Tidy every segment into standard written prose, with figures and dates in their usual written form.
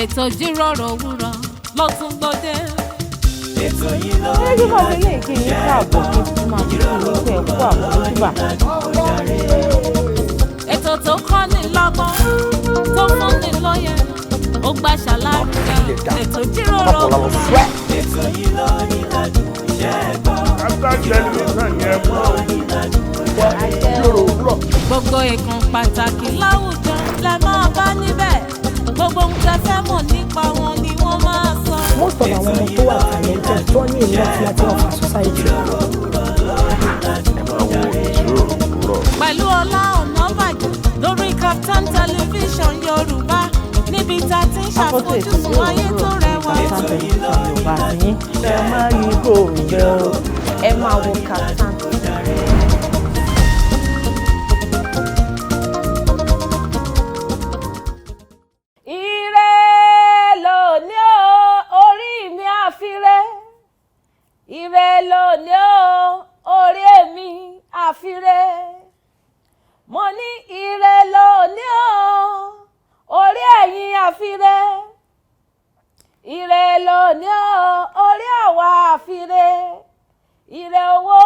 ètò ìjíròrò òwúrọ̀ ló tún gbòde. ètò yìí ló ń ẹgbẹ́ bá wọlé kí n káàbọ̀ kí n tún máa fi ìlú pẹ̀ kú àmójúbà. ètò tó kọ́ ni lọ́gbọ́n tó fún ni lóye ó gbà ṣàlàyé ètò ìjíròrò òwúrọ̀. ètò yìí ló ń ìlànà iṣẹ́ gbọ́. gbogbo ìkan pàtàkì láwùjọ lẹ máa bá níbẹ̀ gbogbo ohun tẹ́ fẹ́ mọ̀ nípa wọn ni wọ́n máa sọ. most of àwọn ọmọ tó wà talented tó ní ìlú àti láti ọ̀fà society. pẹ̀lú Ọlá Ọ̀nàbàjọ lórí Kaftan television Yorùbá níbi tá a ti ń ṣàfojúsùn ayé tó rẹwà. Kaftan television Yorùbá yín ẹ máa rí ibò rẹ o ẹ máa wo Kaftan. Ire lónìí o orí mi àfiré, ire lónìí o orí èmi àfiré, mo ní ire lónìí o orí ẹ̀yin àfiré, ire lónìí o orí àwa àfiré, ire owó,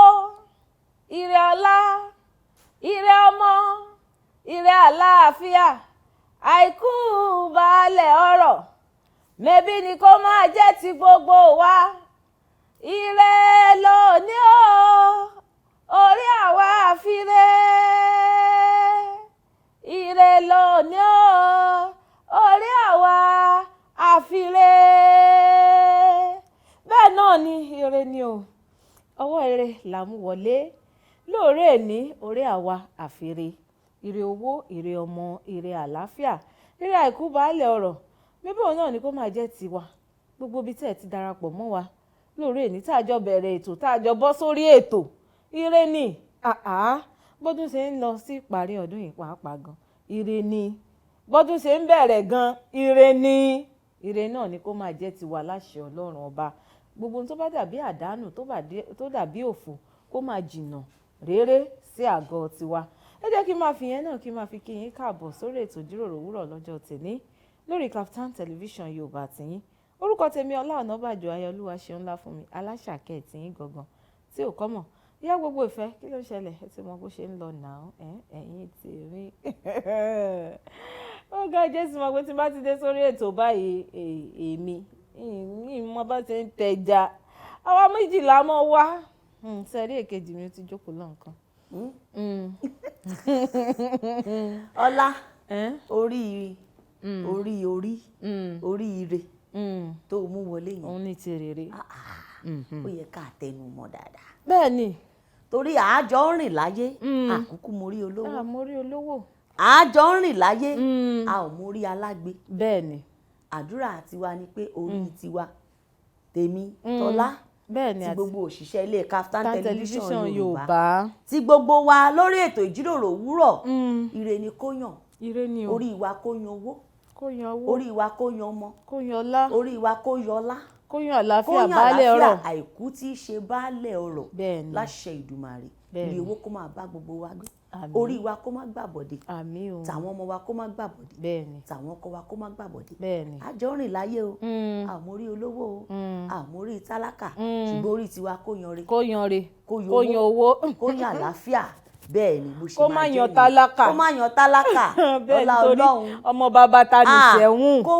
ire ọlá, ire ọmọ, ire àlàáfíà, àìkú baálẹ̀ ọrọ̀, mẹ́bí ni kó máa jẹ́ ti gbogbo wa. Ire lónìí o orí àwa àfiré, ire lónìí o orí àwa àfiré. Bẹ́ẹ̀ náà ni ire ni o, ọwọ́ ire là mú wọlé lóòrè ní orí àwa àfiré. Ire owó, ire ọmọ, ire àlàáfíà, ire àìkú baálẹ̀ ọrọ̀, bíbí òun náà ni kó máa jẹ́ tiwa. Gbogbo ibi tí ẹ ti darapọ̀ mọ́ wa lóòrè ní táàjọ bẹ̀rẹ̀ ètò táàjọ bọ́ sórí ètò ire ni bọ́dún ṣe ń lọ sí ìparí ọdún yìí pàápàá gan ire ni, bọ́dún ṣe ń bẹ̀rẹ̀ gan ire ni. Ire náà ni kó máa jẹ́ tiwa láṣẹ Ọlọ́run ọba. Gbogbo ohun tó bá dàbí àdánù tó dàbí òfò kó máa jìnnà réré sí àgọ́ tiwa. Ẹ jẹ́ kí n máa fi yẹn náà kí n máa fi kí yín káàbọ̀ sórí ètò ìjíròrò òwúrọ̀ lọ́jọ́ tèmi lórí Kaftan television Yorùbá tiyín. Orúkọ tèmi Ọlá Ọ̀nàbàjọ ayọ̀lúwa ṣe ńlá fún mi aláṣàkẹ́ tiyín gangan tí ò kọ́mọ̀. Ìyá gbogbo ìfẹ́ kí ló ń ṣẹlẹ̀ ẹ ti mọ bó ṣe ń lọ náà ẹ̀yin ti rí. Ó ga Jésù mọ̀ pé tí bá ti dé sórí ètò báyìí èmi mo bá ṣe ń tẹja àwa méjìlá mọ́ wá sẹ́rí èkejì mi ti jókòó lọ́nkàn. Ọlá orí ire tó mú wọlé yẹn òun ní ti rere. ó yẹ ká tẹnu mọ́ dáadáa. Bẹ́ẹ̀ ni. torí àájọ ń rìn láyé àkúkú mórí olówó. Mórí olówó. àájọ ń rìn láyé a ò mórí alágbe. Bẹ́ẹ̀ ni. àdúrà tiwa ni pé orí tiwa tèmi Tọ́lá bẹ́ẹ̀ni ti gbogbo òṣìṣẹ́ ilé Kaftan television Yorùbá ti gbogbo wa lórí ètò ìjíròrò òwúrọ̀ ire ni kó yàn, ire ni o, orí wa kó yan owó, kó yan owó, orí wa kó yan ọmọ, kó yan ọlá, orí wa kó yan ọlá, kó yan àlàáfíà baálẹ̀ ọrọ̀, àìkú tí í ṣe baálẹ̀ ọrọ̀. Bẹ́ẹ̀ni. láṣẹ Ìdùmarè ire owó kó máa bá gbogbo wa gbé, àmín. orí wa kó má gbàbọ̀dé, àmín o, tàwọn ọmọ wa kó má gbàbọ̀dé, bẹ́ẹ̀ni, tàwọn ọkọ wa kó má gbàbọ̀dé. bẹ́ẹ̀ni. àjọ rìn láyé o àmórí olówó o àmórí tálákà ṣùgbọ́n orí tiwa kó yan re, kó yan re, kó kó yan owó, kó yan àlàáfíà. bẹ́ẹ̀ ni bó ṣe kó má yan tálákà, kó má yan tálákà. bẹ́ẹ̀ ọlá nítorí Ọlọ́run ọmọ bàbá ta ní sẹ́wùn kó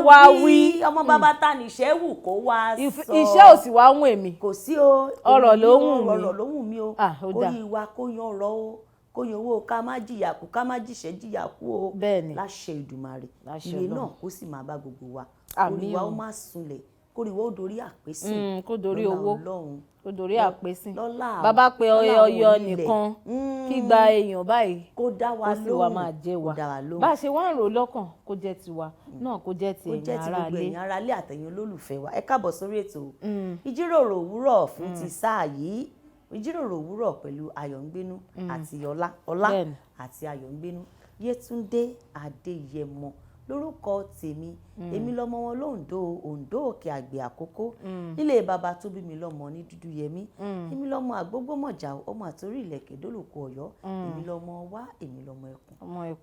wá wí ọmọ bàbá ta ní sẹ́wù kó wá sọ. iṣẹ́ ò sì wá wùn èmi. kò sí o ọ̀rọ̀ ló wùn mí. ọ̀rọ̀ ló wùn mí o. orí wa kó yan ọ̀rọ̀ o, kó yan owó ká má jìyà kú ká má jìṣẹ́ jìyà kú o. bẹ́ẹ̀ ni. láṣẹ Ìdùmarè Láṣẹ ire Ọlọ́run. náà kó sì máa bá gbogbo wa. Àmín orí wa o. ó má sunlẹ̀ kórìíwá ó dorí àpésìn. kó dorí lọ́lá owó. Ọlọ́run. kó dorí àpésìn. lọ́lá bàbá pé lọ́lá ọyọ onílẹ̀. nìkan kí gba èèyàn báyìí kó dá wa kó sì wá máa lóhùn jẹ wa kó dá wa lóhùn. bá a ṣe wá ń rò lọ́kàn kó jẹ́ tiwa náà kó jẹ́ ti ó jẹ́ ẹ̀yin ti ará gbogbo ilé. ẹ̀yin ará ilé àtẹ̀yin olólùfẹ́ wa ẹ káàbọ̀ sórí ètò ìjíròrò òwúrọ̀ fún ti sáà yìí. ìjíròrò òwúrọ̀ pẹ̀lú Ayọ̀ngbénú àti Ọlá Bẹ́ẹ̀ni. àti Ayọ̀ngbénú Yétúndé Adéyẹmọ lórúkọ tèmi èmi lọmọ wọn lóńdó Oǹdó Òkè Àgbè Àkókó nílé bàbá tó bí mi lọ́mọ ní Dúdúyẹmí èmi lọmọ Àgbógbòmọ̀jà ọmọ àtórí ìlẹ̀kẹ̀ dólùkọ Ọ̀yọ́ èmi lọmọ wá èmi lọmọ ẹkùn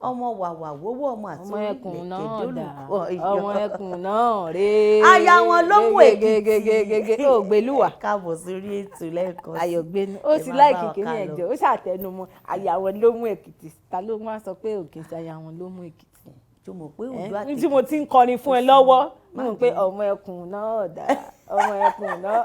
ọmọ wàwà wówó ọmọ àtórí ìlẹ̀kẹ̀ dólùkọ Ọ̀yọ́ ọmọ ẹkùn náà rè é aya wọn ló mú Èkìtì ó gbẹlúwà káàbọ̀ sórí ètò lẹ́ẹ̀kan sí ayọ̀gbẹ́ni ó sì láìkì kíní ẹ̀jẹ̀ ó ṣàtẹnumọ́ aya wọn ló mú Èkìtì ta ló máa sọ pé òkè sí aya wọn ló mú Èkìtì tó mọ̀ pé Oǹdó àti tí mo ti ń kọrin fún ẹ lọ́wọ́ mo mọ̀ pé ọmọ ẹkùn náà dá ọmọ ẹkùn náà.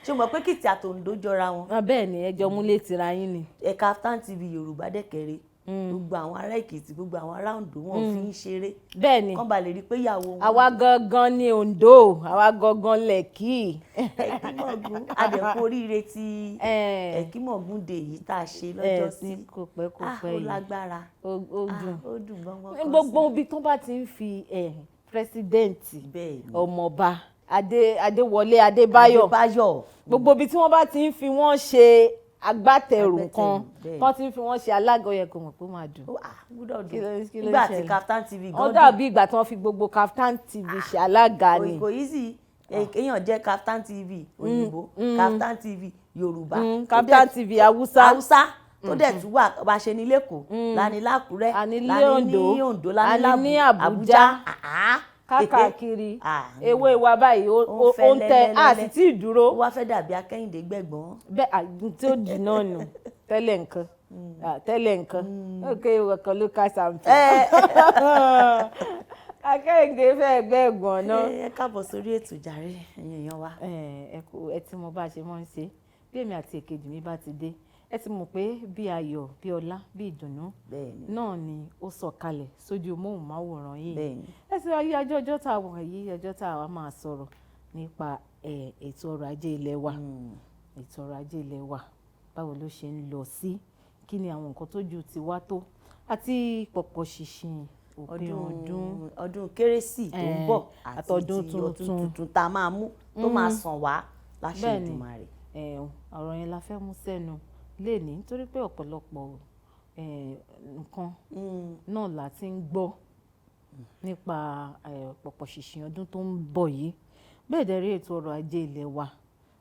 ṣé o mọ̀ pé Èkìtì àti Oǹdó jọra wọn. bẹ́ẹ̀ ni ẹjọ́ múlé tira yín ni. Kaftan TV Yorùbá dẹ́kẹ̀rẹ́ gbogbo àwọn ará Èkìtì gbogbo àwọn ará Oǹdó wọn fi ń ṣeré. bẹ́ẹ̀ ni kán ba lè rí i pé ìyàwó wọn. àwa gangan ni Oǹdó àwa gangan lẹ̀kì. Ẹ̀kímọ̀gún adẹ̀kú oríire ti Ẹ̀kímọ̀gún dè yìí tá a ṣe lọ́jọ́ sí. kò pẹ́ ó yìí lágbára ó dùn. ó dùn gbọ́ngbọ́n kan sí. gbogbo ibi tó bá ti ń fi pírẹsidẹ́ǹtì ọmọọba Adéwọlé Adébáyọ̀ gbogbo ibi tí wọ́n bá ti ń fi wọ́n ṣe agbátẹrù kan wọ́n ti ń fi wọ́n ṣe alága yẹ kó mọ̀ pé ó máa dùn. nígbà tí Kaftan TV gan wọ́n dàbí ìgbà tí wọ́n fi gbogbo Kaftan TV ṣe alága ni. kò yí sí èèyàn jẹ́ Kaftan TV òyìnbó Kaftan TV Yorùbá Kaftan TV Haúsá tó dẹ̀ tún wà bá ṣe ní lẹ́kọ̀ọ́ lání l'Ákúrẹ́ lání ní Oǹdó lání ní Àbújá káàkiri ewé wa báyìí ó ń tẹ a sì tí ì dúró. ó wá fẹ́ dàbí Akẹ́yìndé Gbẹ̀gbọ́n. bẹ́ẹ̀ àgùn tí ó jù náà nù tẹ́lẹ̀ nǹkan ok ọkàn ló ká sàǹfì. Akẹ́yìndé fẹ́ Gbẹ̀gbọ́n náà. ẹ káàbọ̀ sórí ètò jàre ẹ̀yin èèyàn wa. ẹ ti mọ bá a ṣe máa ń ṣe bí èmi àti èkejì mi bá ti dé ẹ ti mọ̀ pé bí ayọ̀ bí ọlá bí ìdùnnú náà ni ó sọ̀kalẹ̀ sójú móhùnmáwòrán yìí. ẹ sì wáyé ọjọ́ tá a wà yìí ọjọ́ tá a wà máa sọ̀rọ̀ nípa ètò ọrọ̀ ajé ilé wa. ètò ọrọ̀ ajé ilé wa báwo ló ṣe ń lọ sí kí ni àwọn nǹkan tó ju tiwa tó àti pọ̀pọ̀ ṣìnṣìn òpin ọdún kérésì tó ń bọ̀ àti ọdún tuntun tá a máa mú tó máa sàn wá láṣẹ Èdùmàrè. ọ̀rọ̀ yẹn la fẹ́ mú sẹ́nu lénìí nítorí pé ọ̀pọ̀lọpọ̀ nǹkan náà la ti ń gbọ́ nípa pọ̀pọ̀ ṣìnṣìn ọdún tó ń bọ̀ yìí bẹ́ẹ̀ dẹ̀ rí ètò ọrọ̀ ajé ilé wa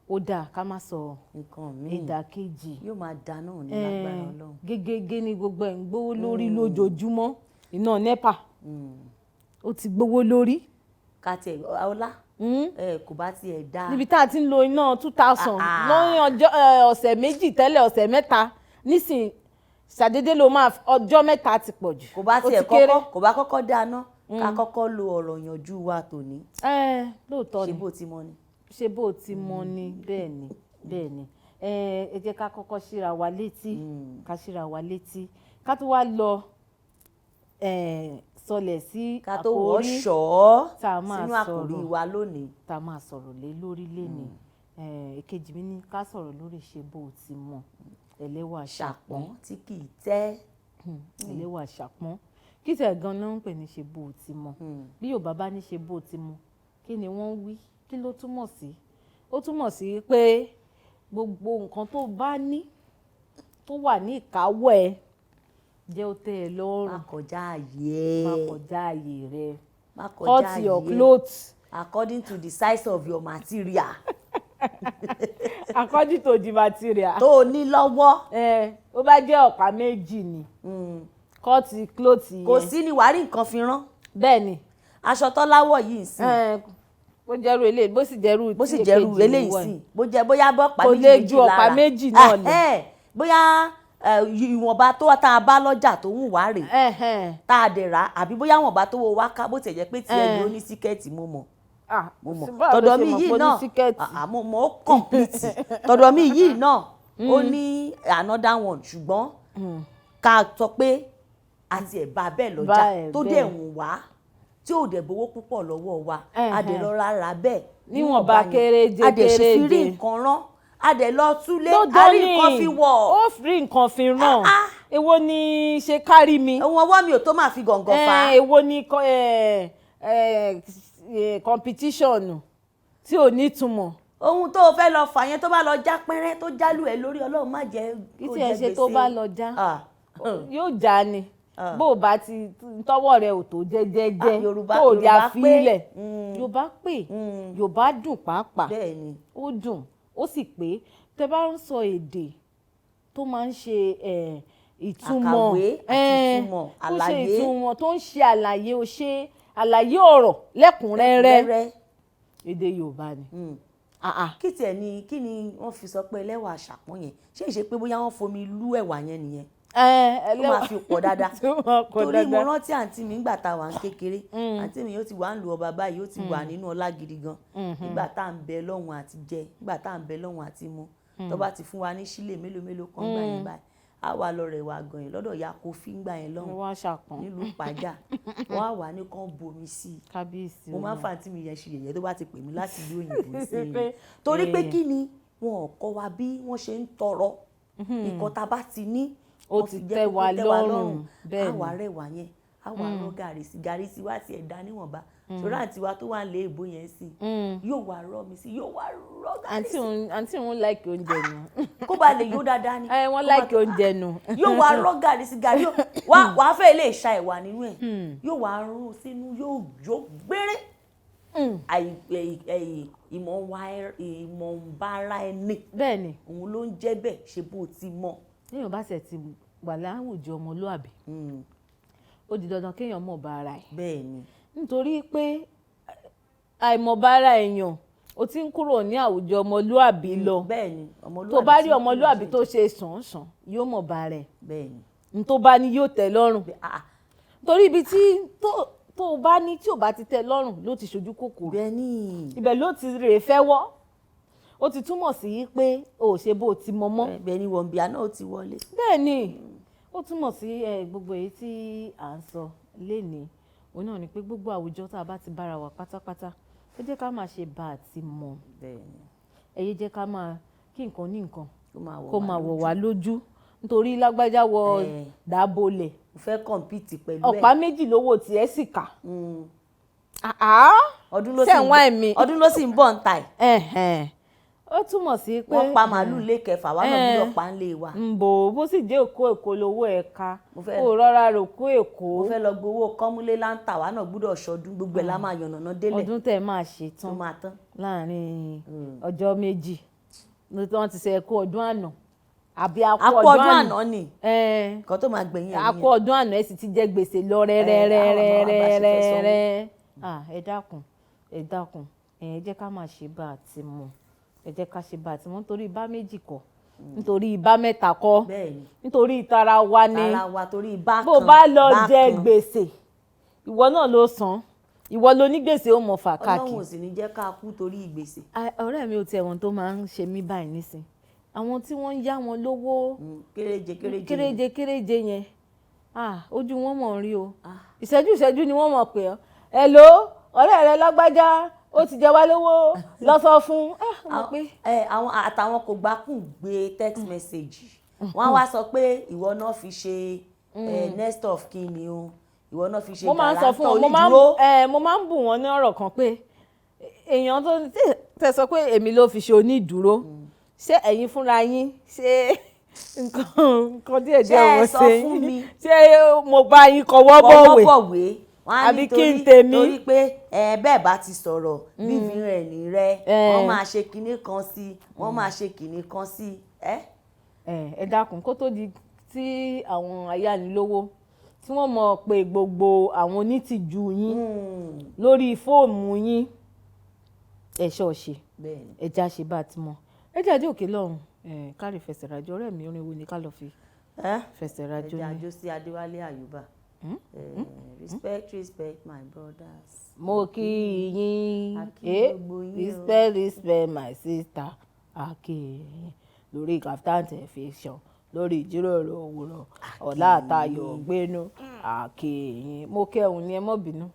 ó dáa ká má sọ nǹkan míì ìdàkejì yóò máa da náà ní lágbára Ọlọ́run. gégége ní gbogbo ẹ̀ ń gbówó lórí lójoojúmọ́ iná NEPA ó ti gbówó lórí. ká tiẹ̀ ọlá kò bá tiẹ̀ dáa. níbi tá a ti ń lo iná 2000 lọ́yìn ọ̀sẹ̀ méjì tẹ́lẹ̀ ọ̀sẹ̀ mẹ́ta nísìn ṣàdédé ló máa ọjọ́ mẹ́ta ti pọ̀ jù. kò bá kọ́kọ́ dáná ká kọ́kọ́ lo ọ̀rọ̀ yanjú wa tòní. lóòótọ́ ni ṣe bó ti mọ ni. ṣe bó ti mọ ni bẹ́ẹ̀ ni ẹ jẹ́ ká kọ́kọ́ ṣíra wa létí ká tó wá lọ sọlẹ̀ sí ká tó wọ́ṣọ́ sínú àkòrí wa lónìí. tá a máa sọ̀rọ̀ lé lórí lénìí èkejì mi ní ká sọ̀rọ̀ lórí ṣe bó ti mọ ẹlẹ́wà ṣàpọ́n tí kì í tẹ́. ẹlẹ́wà ṣàpọ́n kí tẹ̀ gan-an ń pè ní ṣe bó ti mọ bí Yorùbá bá ní ṣe bó ti mọ kí ni wọ́n wí kí ló túmọ̀ sí ó túmọ̀ sí pé gbogbo nǹkan tó bá ní tó wà ní ìkáwọ́ ẹ jẹ́ ó tẹ́ ẹ lọ́rùn. má kọjá ààyè rẹ. cut your clothes. according to the size of your material. according to the material. tó o ní lọ́wọ́. ó bá jẹ́ ọ̀pá méjì ni. cut clothes yẹn. kò sí ni wàá rí nǹkan fi rán. bẹ́ẹ̀ ni. aṣọ tọ́láwọ̀ yìí sí. bó jẹ́rú eléyìí bó sì jẹ́rú eléyìí sí bóyá bọ́pá méjì lára kò lè ju ọ̀pá méjì náà lọ. bóyá ìwọ̀nba tó tá a bá lọ́jà tó wù wá rè tá a dẹ̀ rà àbí bóyá wọ̀nba tó wọ wá ká bó tiẹ̀ jẹ́ pé tiẹ̀ ló ní síkẹ́ẹ̀tì mo mọ̀ tọ̀dọ̀ mi yìí náà mo mọ̀ ó complete tọ̀dọ̀ mi yìí náà ó ní another one ṣùgbọ́n ká sọ pé àti ẹ̀ bá bẹ́ẹ̀ lọ́jà tó dẹ̀ wù wá tí ò dẹ̀ bówó púpọ̀ lọ́wọ́ wa a dẹ̀ lọ rárá bẹ́ẹ̀ níwọ̀nba kéréje a dẹ̀ ṣe fi rí nǹkan rán a dẹ̀ lọ túlé a rí nǹkan fi wọ̀. ó rí nǹkan fi ràn èwo ni ṣe kárí mi. ohun ọwọ́ mi ò tó máa fi gàngàn fa. èwo ni competition tí ò ní ìtumọ̀. ohun tó o fẹ́ lọ fà yẹn tó bá lọ já pẹ́rẹ́ tó jálù ẹ̀ lórí Ọlọ́run má jẹ́ kó jẹ gbèsè. kí tí ẹ ṣe tó bá lọ já yóò já ni bó o bá ti tọwọ́ rẹ ò tó jẹ́jẹ́jẹ́ tó o ya fílẹ̀ Yorùbá pè Yorùbá dùn pàápàá ó dùn ó sì pé tẹ bá ń sọ èdè tó máa ń ṣe ìtumọ̀ àlàyé tó ń ṣe àlàyé ó ṣe àlàyé ọ̀rọ̀ lẹ́kùnrẹ́rẹ́ èdè Yorùbá ni. kí tiẹ̀ ni kí ni wọ́n fi sọ pé ẹlẹ́wà àṣàpọ̀n yẹn ṣé ìṣe pé bóyá wọ́n fomi lú ẹ̀wà yẹn nìyẹn tó máa fi pọ̀ dáadáa torí mo rántí àǹtí mi nígbà tá a wà ń kékeré àǹtí mi yóò ti wà ń lu ọba báyìí ó ti wà nínú ọlá gidi gan nígbà tá à ń bẹ lọ́hùn àti jẹ nígbà tá à ń bẹ lọ́hùn àti mu tó bá ti fún wa ní sílè mélòó kan gbà yẹn báyìí a wà lọ rẹ̀ wà gan yẹn lọ́dọ̀ ya Kofi gbà yẹn lọ́hùn nílùú Ìpàjà wọ́n á wà ní kán bomi sí i mo máa ń fa àǹtí mi yẹn ṣe yẹ̀yẹ́ tó bá ti pè mí láti ìlú òyìnbó sí i torí pé kí ni wọn ò kọ́ wa bí wọ́n ṣe ń tọrọ nǹkan tá a bá ti ní ó ti tẹ́ wa lọ́rùn bẹ́ẹ̀ ni àwa rẹ̀ wà yẹn àwa rọ gàrí sí wá sí ẹ̀dá níwọ̀nba torí àǹtí wa tó wà lé èbó yẹn sí yóò wá rọ mi sí yóò wá rọ gàrí sí. àǹtí òun láìkì oúnjẹ nù. kó ba lè yó dáadáa ni. wọ́n láìkì oúnjẹ nù. yóò wá rọ gàrí sí gàrí wàá fẹ́ lè ṣa ẹ̀wà nínú ẹ̀ yóò wá rún sínú yóò jó gbére. ìmọ̀nbára ẹni bẹ́ẹ̀ni òun ló ń jẹ́ bẹ́ẹ̀ ṣe bó ti mọ̀. téèyàn bá ṣe ti wà láwùjọ ọmọlúàbí ó di dandan kéèyàn mọ̀ bá ara ẹ̀. bẹ́ẹ̀ni. nítorí pé àìmọ̀bára èèyàn ó ti ń kúrò ní àwùjọ ọmọlúàbí lọ. bẹ́ẹ̀ni ọmọlúàbí tó bá rí ọmọlúàbí tó ṣe sàn-án yóò mọ̀ bá rẹ̀. bẹ́ẹ̀ni. n tó bá ní yóò tẹ́ lọ́rùn. torí ibi tí tó o bá ní tí ò bá ti tẹ́ lọ́rùn ló ti ṣojú kòkòrò. bẹ́ẹ̀ni. ibẹ̀ ló ti rè fẹ́ wọ́ ó ti túmọ̀ sí pé o ò ṣe bó o ti mọ mọ́. bẹ́ẹ̀ni wọ̀nbíà náà ó ti wọlé. bẹ́ẹ̀ni ó túmọ̀ sí gbogbo èyí tí à ń sọ lénìí òun náà ni pé gbogbo àwùjọ tá a bá ti bára wa pátápátá ẹ jẹ́ ká máa ṣe bá a ti mọ̀. ẹ yé jẹ́ ká máa kí nǹkan ní nǹkan kó máa wọ̀ wá lójú nítorí lágbájá wọ dábòlẹ̀. mo fẹ́ kọ̀mpìtì pẹ̀lú ẹ̀. ọ̀pá méjì lówó tiẹ̀ sì kà. ọdún ló sì ń bọ̀ ń ta ẹ̀. ó túmọ̀ sí pé wọ́n pa màálùú lé kẹfà wà náà gbúdọ̀ pa ń lé wa. bó sì jẹ́ èkó lówó ẹ̀ka kó rọra rò kó èkó. mo fẹ́ lọ gbowó kọ́múlé láǹtà wà náà gbúdọ̀ ṣọdún gbogbo ẹ̀ la máa yànnàná délẹ̀. ọdún tẹ̀ máa ṣe tán láàrin ọjọ́ méjì wọ́n ti ṣe ẹ̀kọ́ ọdún àná àbí akọ ọdún àná ni nǹkan tó máa gbẹ̀yìn ẹ̀ akọ ọdún àná ẹ̀ sì ti jẹ́ gbèsè lọ rẹ́rẹ́rẹ́rẹ́rẹ́ ẹ dákun ẹ jẹ́ ká máa ṣe bá a ti mọ̀ ẹ jẹ́ ká ṣe bá a ti mọ̀ nítorí ibà méjì kọ́ nítorí ibà mẹ́ta kọ́ nítorí ìtara wa ni bó bá lọ jẹ gbèsè ìwọ náà ló san ìwọ ló ní gbèsè ó mọ̀ fà káàkiri. Ọlọ́run ò sì ní jẹ́ ká kú torí gbèsè. ọ̀rẹ́ mi ò tiẹ̀ wọ́n tó máa ń ṣe mí báyìí nísìn àwọn tí wọ́n ń yá wọn lówó kéréje yẹn ojú wọn mọ̀ ń rí o ìṣẹ́jú ni wọ́n mọ̀ pé ọ́ hello ọ̀rẹ́ rẹ lágbájá ó ti jẹ wá lówó lọ sọ fún àwọn àtàwọn kò gbákùn gbé text message wọ́n wá sọ pé ìwọ náà fi ṣe next of kin ni o ìwọ náà fi ṣe gàràǹtọ̀ onídùúró. mo máa ń bù wọ́n ní ọ̀rọ̀ kan pé èèyàn tó tẹ sọ pé èmi ló fi ṣe onídùúró ṣé ẹ̀yin fúnra yín ṣé nǹkan díẹ̀ wọ́n ṣe ṣé mo bá yín kọwọ́ bọ̀wé àbí kí n tèmi. torí pé bẹ́ẹ̀ bá ti sọ̀rọ̀ bíbí rẹ̀ ní rẹ̀ wọ́n máa ṣe kinní kan sí wọ́n máa ṣe kinní kan sí. ẹ dákun kó tó di tí àwọn ayánilówó tí wọ́n mọ̀ pé gbogbo àwọn onítìjú yín lórí fóònù yín ẹ ṣọ́ọ̀ṣì ẹja ṣe bá a ti mọ̀ ẹja àjọ òkè lọ́run kárí fẹsẹ̀rajọ ọ̀rẹ́ mi orin wo ni ká lọ fi fẹsẹ̀rajọ ní. ẹja àjọ sí Adéwálé Àyùbá. Respect my brothers. Mo kí yín respect my sister akíyìn lórí Kaftan Television lórí ìjíròrò òwúrọ̀ ọ̀la àtayọ̀ gbénú akíyìn mo kẹ́hùn ní ẹ mọ́ bínú.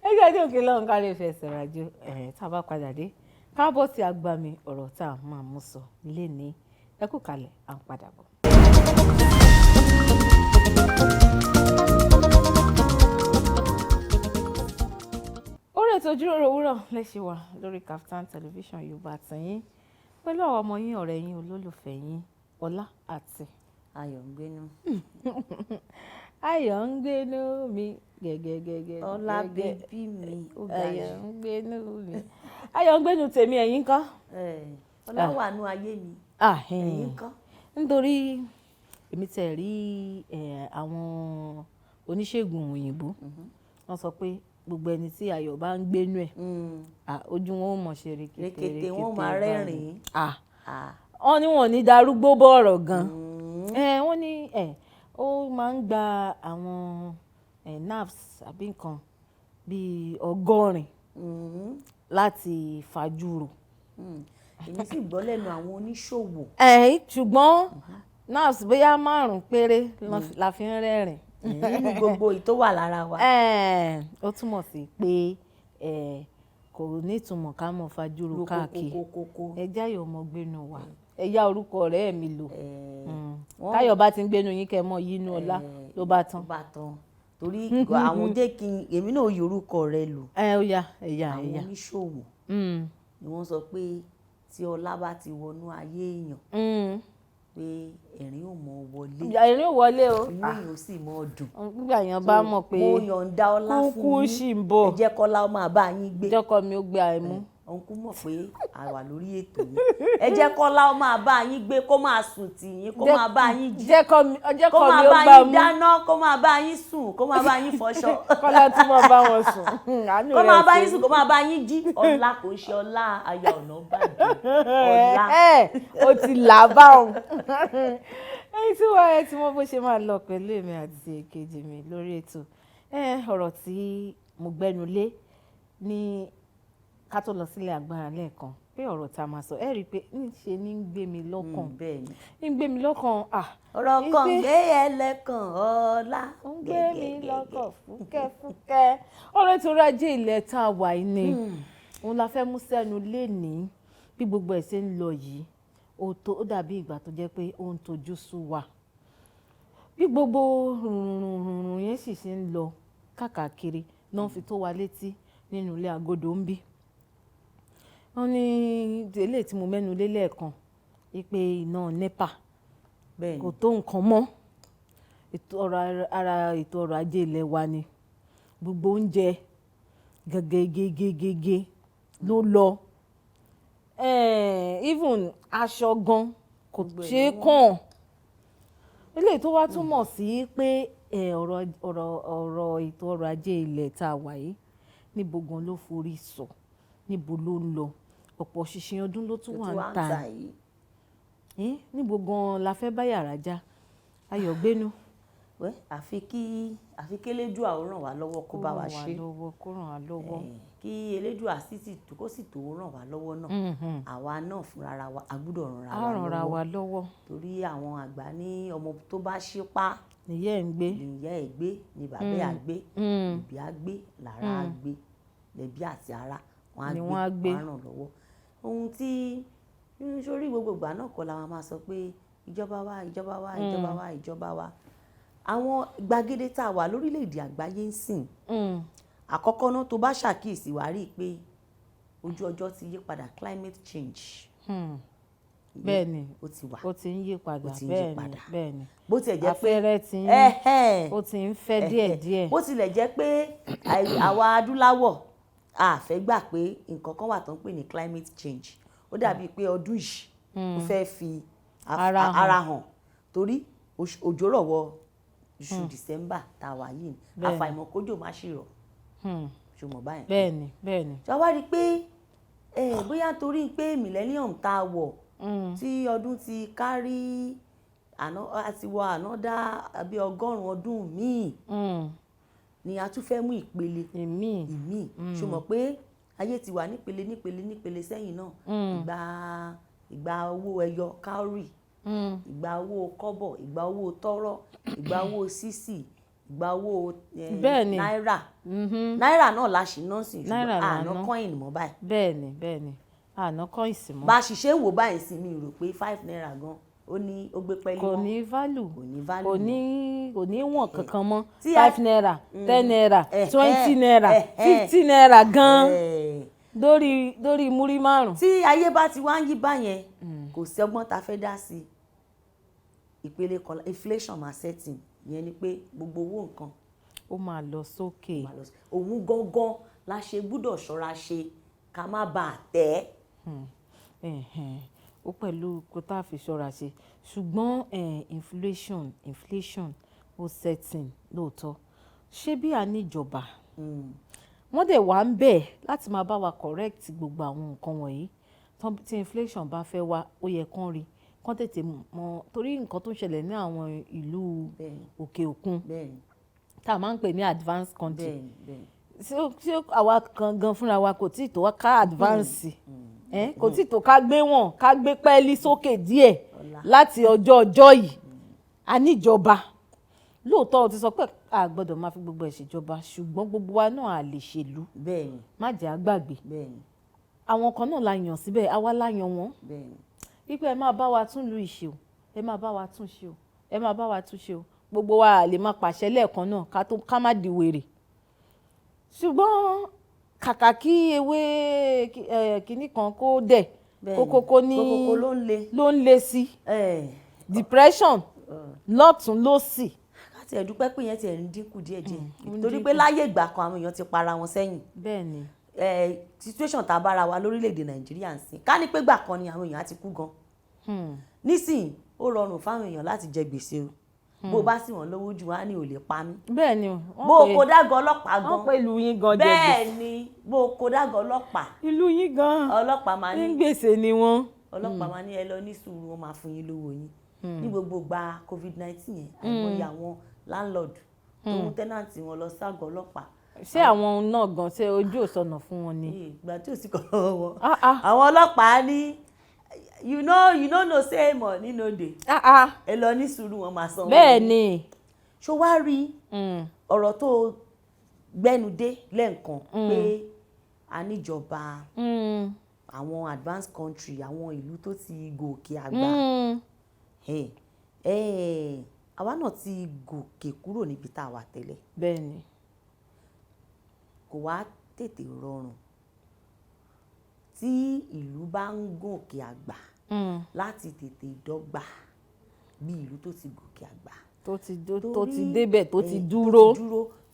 ẹgbẹ́ tí òkè lọ́hùn ká lè fẹsẹ̀ rájò tá a bá padà dé káàbọ̀ sí agbami ọ̀rọ̀ tá a máa mú sọ lénìí ẹ kú kalẹ̀ à ń padà bọ̀. ètò ìjíròrò òwúrọ̀ lẹ́sẹ̀ wà lórí Kaftan Television Yorùbá àtìyín pẹ̀lú àwọn ọmọ yín ọ̀rẹ́ yín olólùfẹ́ yín Ọlá àti Ayọ̀ngbénú. ayọ̀ ń gbénú mi gẹ́gẹ́gẹ́gẹ́. ọlá bébí mi ó ga yìí. ayọ̀ ń gbénú mi. ayọ̀ ń gbénú tèmi, ẹ̀yin ńkọ́? ọlá wà nú ayé mi. ẹ̀yin ńkọ́? nítorí èmi tẹ̀ rí àwọn oníṣègùn òyìnbó wọ́n sọ pé gbogbo ẹni tí ayọ̀ bá ń gbénú ẹ̀ ojú wọn ò mọ̀ ṣe rekete wọn máa rẹ́rìn-ín. wọ́n ní wọn ò ní darúgbó bọ̀rọ̀ gan. wọ́n ní ó máa ń gba àwọn nerves àbí nǹkan bíi 100 láti fàjúrò. èmi sì gbọ́ lẹ́nu àwọn oníṣòwò. ṣùgbọ́n nerves bóyá 5 péré la fi ń rẹ́rìn. nínú gbogbo èyí tó wà lára wa. ó túmọ̀ sí pé kò ní ìtumọ̀ ká mọ̀ fàjúrò káàkiri. ẹjẹ́ ayọ̀ ọmọ gbénu wa ẹ̀yà orúkọ ọ̀rẹ́ mi lò. táyọ̀ bá ti ń gbénu yín kẹ́ mọ́ yínú ọlá ló bá tán. torí àwọn jẹ́ kí èmi náà yí orúkọ rẹ lò. ó yá ẹ̀yà àwọn oníṣòwò ni wọ́n sọ pé tí ọlá bá ti wọnú ayé èèyàn pé ẹ̀rín ò mọ wọlé. ẹ̀rín ò wọlé o. inú èèyàn ò sì mọ dùn. nígbà yẹn bá mọ̀ pé mo yọ̀ǹda ọlá fún kúkú sì ń bọ̀. ẹ jẹ́ kọ́lá ó máa bá yín gbé. jọ́kọ́ mi ó gbé àìmú. òun kú mọ̀ pé a wà lórí ètò yìí. ẹ jẹ́ kọ́lá ó máa bá yín gbé, kó máa sùn tì yín, kó máa bá yín jí. kó máa bá yín dáná, kó máa bá yín sùn, kó máa bá yín fọṣọ. kọ́lá tí mo bá wọn sùn. kó máa bá yín sùn, kó máa bá yín jí. ọlá kò ṣe ọlá Aya Ọ̀nàbàjọ. ọlá. ó ti là bá òun. ẹ̀yin tí wọ́n ẹ ti mọ̀ bó ṣe máa lọ pẹ̀lú èmi àti èkejì mi lórí ètò. ọ̀rọ̀ tí mo gbẹ́nu lé ní ká tó lọ sílé agbára lẹ́ẹ̀kan pé ọ̀rọ̀ tá a máa sọ ẹ rí i pé níṣe ní ń gbé mi lọ́kàn. bẹ́ẹ̀ ni ń gbé mi lọ́kàn. ọ̀rọ̀ kan gbé ẹlẹ́kàn ọlá. ń gbé mi lọ́kàn fúkẹ́fúkẹ́. ọ̀rọ̀ ètò ọrọ̀ ajé ilẹ̀ tá a wà yìí ni òun la fẹ́ mú sẹ́nu lénìí bí gbogbo ẹ̀ ṣe ń lọ yìí ó dàbí ìgbà tó jẹ́ pé ó ń tojú sú wa bí gbogbo rùnrùnrùnrùn yẹn sì ṣe ń lọ káàkiri náà fi tó wa létí nínú ilé agodo ń bí. wọ́n ní délé tí mo mẹ́nu lé lẹ́ẹ̀kan pé iná NEPA kò tó nǹkan mọ́ ara ètò ọrọ̀ ajé ilẹ̀ wa ni gbogbo oúnjẹ gẹ́gẹ́gẹ́gẹ́gẹ́ ló lọ even aṣọ gan kò ṣe é kàn eléyìí tó wá túmọ̀ sí pé ọ̀rọ̀ ètò ọrọ̀ ajé ilẹ̀ tá a wà yìí níbo gan ló forí sọ níbo ló ń lọ ọ̀pọ̀ ṣìṣìn ọdún ló tún wà ń ta yìí níbo gan la fẹ́ bá yàrá já ayọ̀ gbénu. àfi kí elédùà ó ràn wá lọ́wọ́ kó bá wa ṣe kó ràn wá lọ́wọ́ kí elédùà kó sì tó ràn wá lọ́wọ́ náà àwa náà fúnra wa a gbọ́dọ̀ ràn wá lọ́wọ́ torí àwọn àgbà ní ọmọ tó bá ṣípá nìyẹ́ ń gbé ni bàbá ẹ̀ á gbé ìbí á gbé lára á gbé lẹ́bí àti ara wọn á gbé wọn á ràn lọ́wọ́ ohun tí sórí gbogbo ìgbà náà kọ́ la máa sọ pé ìjọba wa àwọn gbàgede tá a wà lórílẹ̀‐èdè àgbáyé ń sìn àkọ́kọ́ náà tó bá ṣàkíyèsí wàá rí i pé ojú ọjọ́ ti yí padà climate change. bẹ́ẹ̀ ni ó ti wà ó ti ń yí padà bẹ́ẹ̀ ni bó tilẹ̀ jẹ́ pé afẹ́rẹ́ ó ti ń fẹ́ díẹ̀díẹ̀. bó tilẹ̀ jẹ́ pé àwa adúláwọ̀ a fẹ́ gbà pé nǹkan kan wà tó ń pè ní climate change ó dàbíi pé ọdún yìí ó fẹ́ fi ara hàn torí òjò rọ̀ wọ oṣù December tá a wà yìí àfàìmọ̀ kójò má ṣì rọ̀ ṣùgbọ́n báyìí. bẹ́ẹ̀ni. ṣé wàá rí i pé bóyá torí pé millennium tá a wọ̀ tí ọdún ti kárí àti wọ ànádá bí 100 ọdún míì ni a tún fẹ́ mú ìpele ìmíì ṣùgbọ́n pé ayé ti wà nípele sẹ́yìn náà ìgbà owó ẹyọ káórì ìgbà owó kọ́bọ̀ ìgbà owó tọ́rọ́ ìgbà owó sísì ìgbà owó náírà náírà náà la ṣì ná sí ṣùgbọ́n àná kọ́ìn mọ́ báyìí. bẹ́ẹ̀ni àná kọ́ìn sí mọ́. bá a ṣiṣẹ́ wò báyìí sí mi rò pé 5 naira gan ó gbé pẹ́lí wọn. kò ní wọ̀n kankan mọ́ 5 naira 10 naira 20 naira 50 naira gan lórí múrí 5. tí ayé bá ti wá ń yí báyẹn kò sí ọgbọ́n tá a fẹ́ dá sí ìpele kan inflation máa setting ìyẹn ni pé gbogbo owó nǹkan ó máa lọ sókè. òun gangan la ṣe gbúdọ̀ ṣọ́ra ṣe ká má bàa tẹ́. ó pẹ̀lú kó tá a fi ṣọ́ra ṣe ṣùgbọ́n inflation ó setting lóòótọ́ ṣé bí a níjọba wọ́n dẹ̀ wá ń bẹ̀ láti máa bá wa correct gbogbo àwọn nǹkan wọ̀nyí tí inflation bá fẹ́ wá ó yẹ kán rí kán tètè mọ̀ torí nǹkan tó ń ṣẹlẹ̀ ní àwọn ìlú òkè òkun tá a máa ń pè ní advanced country ṣé àwa kan gan fúnra wa kò tíì tó wá ká advance kò tíì tó ká gbé pẹ́ẹ́lí sókè díẹ̀ láti ọjọ́ yìí a níjọba lóòótọ́ o ti sọ pé a gbọ́dọ̀ máa fi gbogbo ẹ̀ ṣèjọba ṣùgbọ́n gbogbo wa náà a lè ṣèlú má jẹ́ àgbàgbé àwọn kan náà la yàn síbẹ̀ àwa la yàn wọ́n wípé ẹ máa bá wa tún lu ìṣe o ẹ máa bá wa tún ṣe o ẹ máa bá wa tún ṣe o gbogbo wa a lè máa pàṣẹ lẹ́ẹ̀kan náà ká má di wèrè ṣùgbọ́n kàkà kí ewé kìíní kan kó dẹ̀ kókókó ló ń le sí depression lọ́tún lósì. láti ẹ̀dúpẹ́ pé yẹn ti ẹ̀ ń dínkù díẹ̀díẹ̀ torí pé láyé ìgbà kan àwọn èèyàn ti para wọn sẹ́yìn. bẹ́ẹ̀ni. situation tá a bára wa lórílẹ̀‐èdè nàìjíríà ń sìn ká ní pé gbà kan ni àwọn èèyàn á ti kú gan. nísìnyí ó rọrùn fáwọn èèyàn láti jẹ gbèsè o bó bá sì wọ́n lówó jù wá ní ò lè pa mí. bẹ́ẹ̀ni bó o kó dágọ̀ ọlọ́pàá gan. wọ́n pè ìlú yín gan jẹ gbèsè. bẹ́ẹ̀ni bó o kó dágọ̀ ọlọ́pàá. ìlú yín gan. ọlọ́pàá máa ní gbèsè ni wọ́n. ọlọ́pàá máa ní ẹ lọ ní sùúrù wọn máa fún yín lówó yín. ní gbogbo gba covid-19 yẹn àìmọye àwọn landlord tó mú tẹ́nàntì wọn lọ ságọ̀ ọlọ́pàá. ṣé àwọn náà gan ṣe ojú òsọnà fún wọn ni. ìgbà tí ò sí kọ́ lọ́wọ́ wọn àwọn ọlọ́pàá ní you know say money no dey. ẹ lọ ní sùúrù wọn máa san wọn. bẹ́ẹ̀ ni. ṣó wá rí ọ̀rọ̀ tó gbẹ́nu dé lẹ́ǹkan pé a níjọba àwọn advanced country àwọn ìlú tó ti gòkè àgbà àwa náà ti gòkè kúrò níbi tá a wà tẹ́lẹ̀. bẹ́ẹ̀ ni. kò wá tètè rọrùn tí ìlú bá ń gòkè àgbà láti tètè dọ́gba bí ìlú tó ti gòkè àgbà. tó ti débẹ̀ tó ti dúró.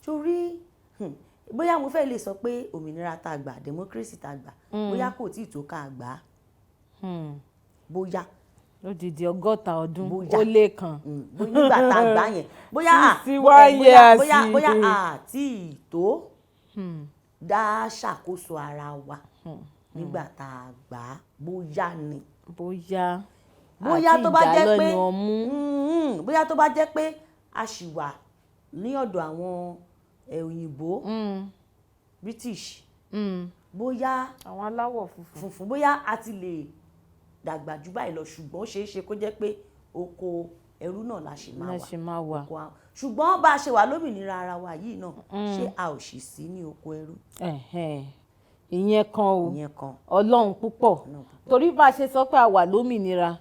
torí bóyá mo fẹ́ lè sọ pé òmìnira tá a gbà democracy tá a gbà bóyá kò tí ì tó ká a gbà bóyá. lódìdí 100 ọdún ó lé kan. nígbà tá a gbà yẹn bóyá àti ìtó dá ṣàkóso ara wa nígbà tá a gbà á bóyá ni. bóyá tó bá jẹ́ pé bóyá tó bá jẹ́ pé a ṣì wà ní ọ̀dọ̀ àwọn òyìnbó British bóyá àwọn aláwọ̀ funfun bóyá a ti lè dàgbà jù báyìí lọ ṣùgbọ́n ó ṣeé ṣe kó jẹ́ pé oko ẹrú náà la ṣì máa wà ṣùgbọ́n bá a ṣe wà lómìnira ara wa yìí náà ṣé a ò ṣì sí ní oko ẹrú. ìyẹn kan ọlọ́run púpọ̀ torí bá a ṣe sọ pé a wà lómìnira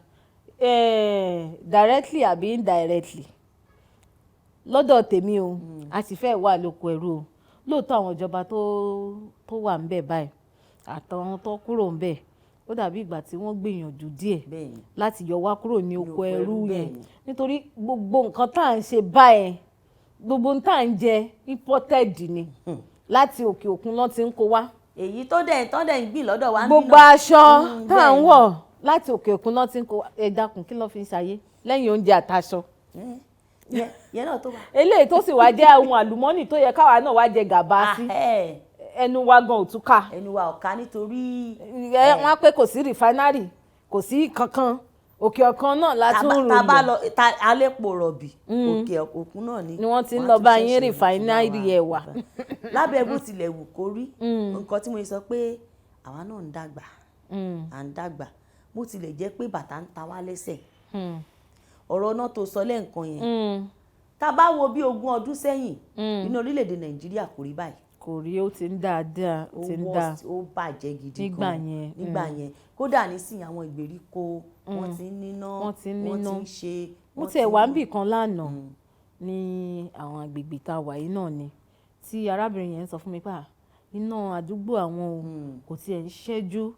directly àbí indirectly lọ́dọ̀ tèmi o a sì fẹ́ wà lóko ẹrú o lóòótọ́ àwọn ìjọba tó wà ń bẹ̀ báyìí àtàwọn tó kúrò ń bẹ̀ ó dàbí ìgbà tí wọ́n gbìyànjú díẹ̀ láti yọ wá kúrò ní oko ẹrú yẹn nítorí gbogbo nǹkan tá à ń ṣe báyẹn gbogbo tá à ń jẹ imported ni láti òkè òkun lọ́n ti ń kó wá. èyí tó dẹ̀ ń gbìn lọ́dọ̀ wa ń bí náà. gbogbo aṣọ tá à ń wọ̀ láti òkè òkun lọ́n ti ń kó wá ẹ dákun kí ló fi ń ṣayé lẹ́yìn oúnjẹ àtàṣọ. yẹn náà tó wà. eléyìí tó sì wá jẹ́ ohun àlùmọ́nì tó yẹ káwa náà wá jẹ gàba sí ẹnu wa gan òtúkà. ẹnu wa ọ̀ka nítorí. wọ́n pé kò sí rìfánárì kò sí kankan òkè ọ̀kan náà látún rò lọ. tá a bá lọ alẹ́pọ̀ rọ̀bì òkè òkun náà ni wọ́n ti ń lọ bá yín rìfánárì ẹ̀ wà. lábẹ́ bó tilẹ̀ wù kó rí nǹkan tí mo sọ pé àwa náà ń dàgbà à ń dàgbà bó tilẹ̀ jẹ́ pé bàtà ń ta wá lẹ́sẹ̀ ọ̀rọ̀ náà tó sọ lẹ́ǹkan yẹn tá a bá wo bí 20 ọdún sẹ́yìn nínú orílẹ̀-èdè Nàìjíríà kò rí báyìí. kò rí ó ti ń dáadáa ó ti ń dáa ó bàjẹ́ gidi kan nígbà yẹn kódà nísìnyí àwọn ìgbèríko wọ́n ti ń níná wọ́n ti ń ṣe. mo tiẹ̀ wá ń bì kan lánàá ní àwọn agbègbè tá a wà yìí náà ni tí arábìnrin yẹn sọ fún mi pé iná àdúgbò àwọn kò tiẹ̀ ń ṣẹ́jú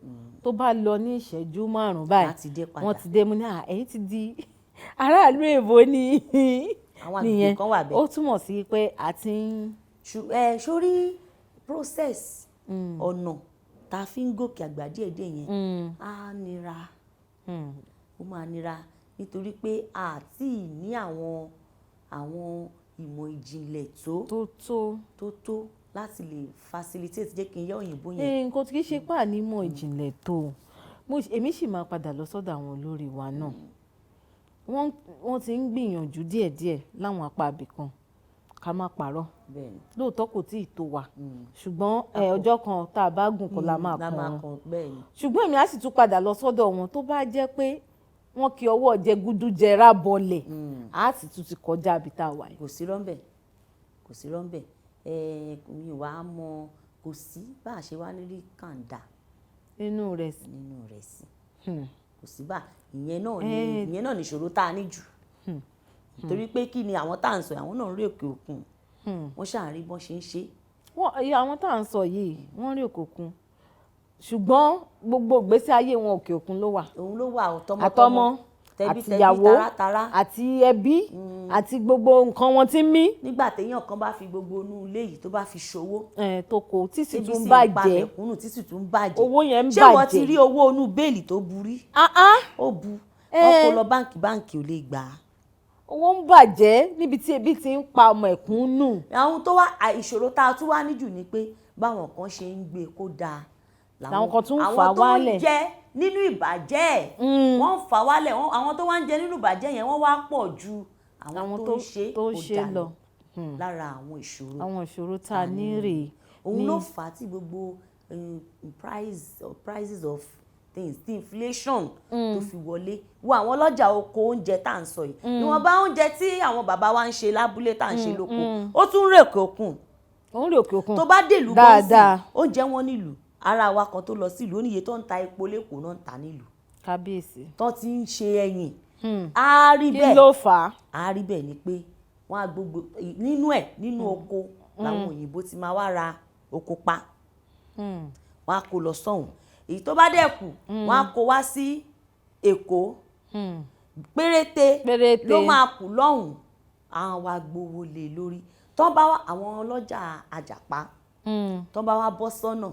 tó bá lọ ní ìṣẹ́jú 5 báyìí wọ́n ti dé mú ní ẹ̀yìn ti di aráàlú èbó ni nìyẹn ó túmọ̀ sí pé a ti ń. sórí process ọ̀nà tá a fi ń gòkè àgbà díẹ̀díẹ̀ yẹn á nira ó máa nira nítorí pé a ti ní àwọn ìmọ̀ ìjìnlẹ̀ tó láti lè facilitate jẹ́ kí n yẹ òyìnbó yẹn. nǹkan tí kì í ṣe pà nímọ̀ ìjìnlẹ̀ tó èmi sì máa padà lọ sọ́dọ̀ àwọn olórí wa náà wọ́n ti ń gbìyànjú díẹ̀díẹ̀ láwọn apá ibì kan ká má parọ́ lóòótọ́ kò tí ì tó wa ṣùgbọ́n ọjọ́ kan tá a bá gùn kó la máa kàn wọn ṣùgbọ́n èmi á sì tún padà lọ sọ́dọ̀ wọn tó bá jẹ́ pé wọ́n kí ọwọ́ jẹgúdú jẹrá bọlẹ̀ á sì tún ti kọjá ibi tá a wà yìí. kò sí rọ́ńbẹ̀ mi wàá mọ kò sí bá a ṣe wá nírí kàńdà nínú rẹ̀ sí kò sí bá ìyẹn náà ní ìṣòro tá a ní jù torí pé kí ni àwọn tá à ń sọ àwọn náà ń rí òkè òkun wọ́n ṣàárín bọ́n ṣe ń ṣe. àwọn tá à ń sọ yìí wọ́n rí òkè òkun ṣùgbọ́n gbogbo ìgbésí ayé wọn òkè òkun ló wà. òun ló wà àtọmọ àtìyàwó àti ẹbí àti gbogbo nǹkan wọn tí ń mí. nígbà téèyàn kan bá fi gbogbo inú ilé yìí tó bá fi ṣòwò. tó kò tí sì tún bàjẹ́ owó yẹn ń bàjẹ́. ṣé wọ́n ti rí owó inú bẹ́ẹ̀lì tó burí. ó bu wọ́n kó lọ báǹkì ò lè gbà á. owó ń bàjẹ́ níbi tí ebi ti ń pa ọmọ ẹ̀kúnnù. àwọn tó wá ìṣòro tá a tún wá níjù ni pé báwọn kan ṣe ń gbé kó dáa làwọn kan tún fà wálẹ̀. àwọn tó ń jẹ nínú ìbàjẹ́ wọ́n fà wálẹ̀ àwọn tó wá ń jẹ nínú ìbàjẹ́ yẹn wọ́n wá pọ̀ ju àwọn tó ń ṣe kó dáa lọ lára àwọn ìṣòro tá a ní rèé. òun ló fà á tí gbogbo prices of things tí inflation tó fi wọlé wo àwọn ọlọ́jà oko oúnjẹ tá à ń sọ yìí ìwọ̀nba oúnjẹ tí àwọn bàbá wa ń ṣe lábúlé tá à ń ṣe lóko ó tún rè òkè òkun tó bá dèlú bọ́ọ̀sì oúnjẹ wọn nílùú ara wa kan tó lọ sílùú ó níye tó ń ta epo lẹ́kọ̀ọ́ náà ń ta nílùú kábíyèsí tó ti ń ṣe ẹ̀yìn á rí bẹ́ẹ̀ kí ló fà á á rí bẹ́ẹ̀ ni pé wọ́n á gbogbo nínú oko làwọn òyìnbó ti máa wá ra oko pa wọ́n á kó lọ sọ́hùn èyí tó bá dẹ̀ kù wọ́n á kó wá sí Èkó péréte ló máa kù lọ́hùn àwọn wa gbowó lé lórí tó bá wá àwọn ọlọ́jà àjàpá tó bá wá bọ́ sọ́nà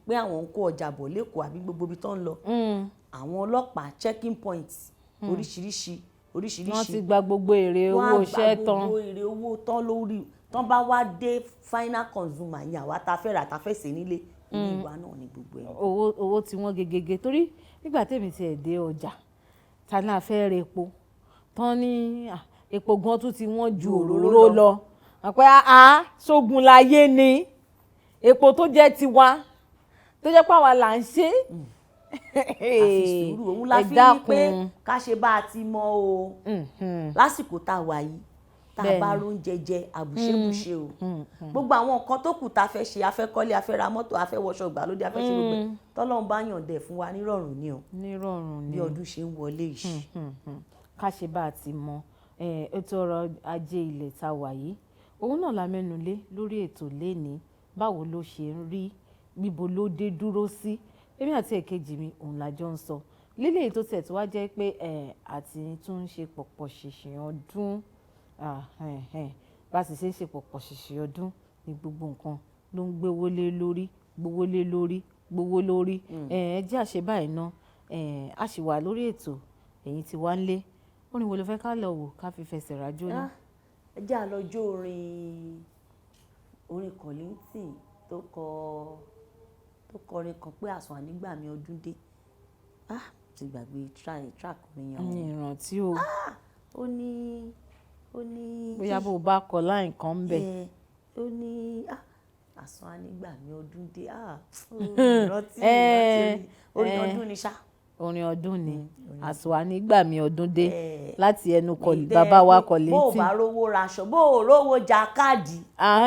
pé àwọn ń kó ọjà bọ̀ lẹ́kọ̀ọ́ àbí gbogbo ibi tó ń lọ àwọn ọlọ́pàá checking point oríṣiríṣi wọ́n ti gba gbogbo èrè owó iṣẹ́ tán wọ́n á gba gbogbo èrè owó tán lórí tán bá wá dé final consumer yìí àwa ta fẹ́ rà ta fẹ́ sè nílé orí ìwà náà ní gbogbo ẹ̀. owó tí wọ́n gegege torí nígbà tèmi ti ẹ̀ dé ọjà ta náà fẹ́ ra epo tán ní epo gan tún ti wọ́n ju òróró lọ àpẹ́ sógun láyé ni epo tó jẹ́ tiwa tó jẹ́ pàwọn là ń ṣe. àfi sùúrù òun la fi ní pé ká ṣe bá a ti mọ o lásìkò tá a wà yìí tá a bá róúnjẹ jẹ àbùṣebùṣe o gbogbo àwọn nǹkan tó kù tá a fẹ́ ṣe a fẹ́ kọ́lé a fẹ́ ra mọ́tò a fẹ́ wọṣọ ìgbàlódé a fẹ́ ṣe gbogbo ẹ̀ tọ́lọ́run bá yànjẹ́ fún wa nírọ̀rùn ni o bí ọdún ṣe ń wọlé yìí. ká ṣe bá a ti mọ ètò ọrọ̀ ajé ilẹ̀ tá a wà yìí òun náà la mẹ́nu lé lórí ètò lénìí báwo ló ṣe ń rí bíbo ló dé dúró sí èmi àti èkejì mi òun la jọ ń sọ lílé ètò tẹ̀ tó wá jẹ́ pé àti tún ń ṣe pọ̀pọ̀ ṣìnṣìn ọdún bá sì ṣe ń ṣe pọ̀pọ̀ ṣìnṣìn ọdún ní gbogbo nǹkan ló ń gbówó lórí ẹ jẹ́ àṣẹ báyìí ná a sì wà lórí ètò ẹ̀yin tí wá ń lé orin wo ló fẹ́ ká lọ wò ká fi fẹsẹ̀ rájò ní. ẹ jẹ́ àlọ́jọ́ orin Kollington tó kọrin kan pé àsùn ànígbà mi ọdún dé ti gbàgbé track orin yẹn. ìrántí o. ó ní bóyá bó o bá kọ láì kan ń bẹ̀. ó ní àsùn ànígbà mi ọdún dé ìrántí orin ọdún ni ṣá. orin ọdún ni àsùn ànígbà mi ọdún dé láti ẹnu bàbá wa Kollington. bó o bá rówó raṣọ bó o rówó jàkadì.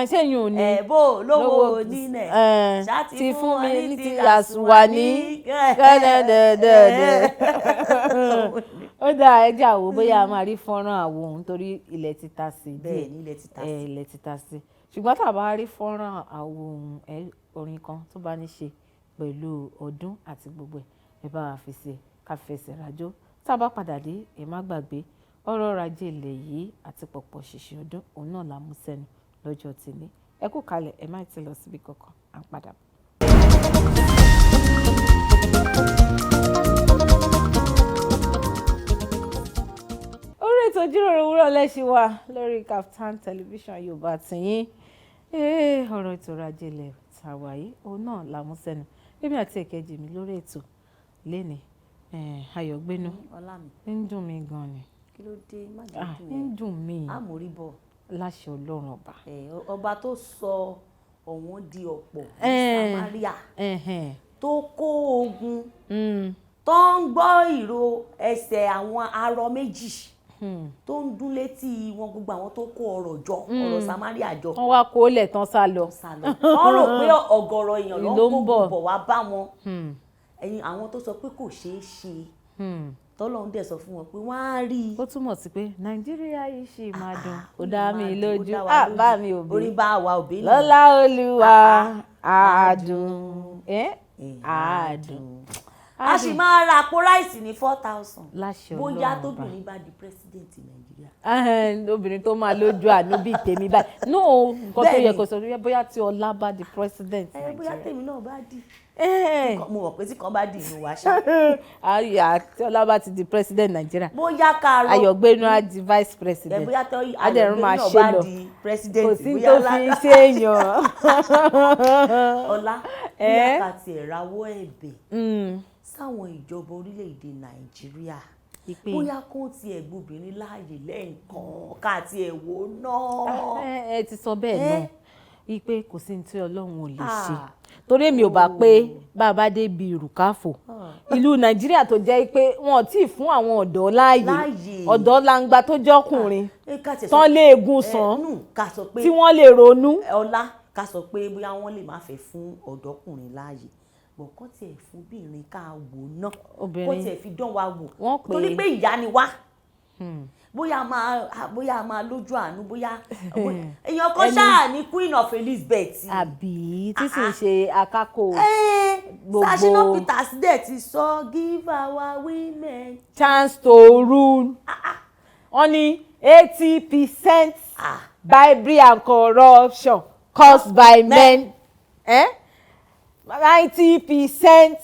sẹ́yìn ò ní. bó o lówó nínẹ̀ ṣáàtì fún mi ní ti àsùnwàní kẹ́lẹ́dẹ́dẹ́dẹ́. ó dáa ẹ jẹ́ àwò bóyá a máa rí fọ́nrán àwo òun torí ilẹ̀ ti ta sí. bẹ́ẹ̀ ni ilẹ̀ ti ta sí. ṣùgbọ́n tá a bá rí fọ́nrán àwo òun orin kan tó bá ní ṣe pẹ̀lú ọdún àti gbogbo ẹ̀ bá wa fi ṣe ká fẹsẹ̀ rájò tá a bá padà dé ẹ má gbàgbé ọ̀rọ̀ ọrọ̀ ajé ilẹ̀ yìí àti pọ̀pọ̀ ṣìṣì ọdún òun náà la mú sẹ́nu lọ́jọ́ tèmi. Ẹ kú kalẹ̀, ẹ má ti lọ síbi kankan, à ń padà bọ̀. Orí ètò ìjíròrò òwúrọ̀ lẹ́ṣin wa lórí Kaftan television Yorùbá tìyín. Ọ̀rọ̀ ètò ọrọ̀ ajé ilẹ̀ tàwa yìí òun náà la mú sẹ́nu. Èmi àti èkejì mi lórí ètò lénìí Ayọ̀gbénú ń dùn mí gan ni. Kí ló dé? Má jẹ́ dùn ẹ́. ń dùn mí. Àmóríbọ̀. Láṣẹ Ọlọ́run ọba. Ọba tó sọ ọ̀wọ́n di ọ̀pọ̀ ní Samaria tó kó ogun tó ń gbọ́ ìró ẹsẹ̀ àwọn arọ méjì tó ń dún létí wọn, gbogbo àwọn tó kó ọrọ̀ jọ, ọrọ̀ Samaria jọ. Wọ́n wá kó lẹ̀ tán sá lọ. Wọ́n rò pé ọ̀gọ̀rọ̀ èèyàn ló ń kó bọ̀ wá bá wọn. Ẹ̀yin àwọn tó sọ pé kò ṣeé ṣe tọ́lọ́run dẹ̀ sọ fún wọn pé wọ́n á rí i. Ó túmọ̀ sí pé Nàìjíríà yìí ṣì máa dùn. Ó dá mi lójú. Bá mi òbí. Orí bá wa òbí náà. Lọ́lá Olúwa àdùn. Àdùn. A sì máa ra àpò ráìsì ní 4,000. Láṣẹ Ọlọ́run bóyá ọba. tóbìnrin bá di president Nàìjíríà. Obìnrin tó máa lójú àánú bíi tèmi báyìí. No, nǹkan tó yẹ kó sọ bóyá tí Ọlá bá di president Nàìjíríà. Bóyá tèmi náà bá di. Mo mọ̀ pé tí kan bá di inú wa ṣá. Àyà tí Ọlá bá ti di president Nàìjíríà. Bóyá ká rọ. Ayọ̀gbénú á di vice president. Bóyá tó Ayọ̀gbénú náà bá di president. Kò sí tó fi ṣe èèyàn. Ọlá bí a kà tiẹ̀ rawọ́ ẹ̀bẹ̀ sáwọn ìjọba orílẹ̀-èdè Nàìjíríà. Bóyá kó tiẹ̀ gbobìnrin láàyè lẹ́ẹ̀kan ká tiẹ̀ wò náà. Ẹ ti sọ bẹ́ẹ̀ náà wípé kò sí ní tí Ọlọ́run ò lè ṣe. Torí èmi ò bá pé bàbá dé bi ìrùkáfò ìlú Nàìjíríà tó jẹ́ pé wọn ò tí ì fún àwọn ọ̀dọ́ láàyè, ọ̀dọ́ langba tó jọ́kùnrin tán lè egun sàn tí wọ́n lè ronú. Ọlá ká sọ pé bóyá wọ́n lè má fẹ́ fún ọ̀dọ́kùnrin láàyè, kọ́ tiẹ̀ fún obìnrin ká wò náà, kọ́ tiẹ̀ fi dán wa wò torí pé ìyá ni wá. Bóyá máa lójú àánú, bóyá èèyàn kan ṣáà ní Queen of Elizabeth. Àbí tí sì ń ṣe akáko gbogbo. Ṣàṣìná Peters dẹ̀ ti sọ give our women chance to rule. Wọ́n ní 80% bribery and corruption caused by men. 90%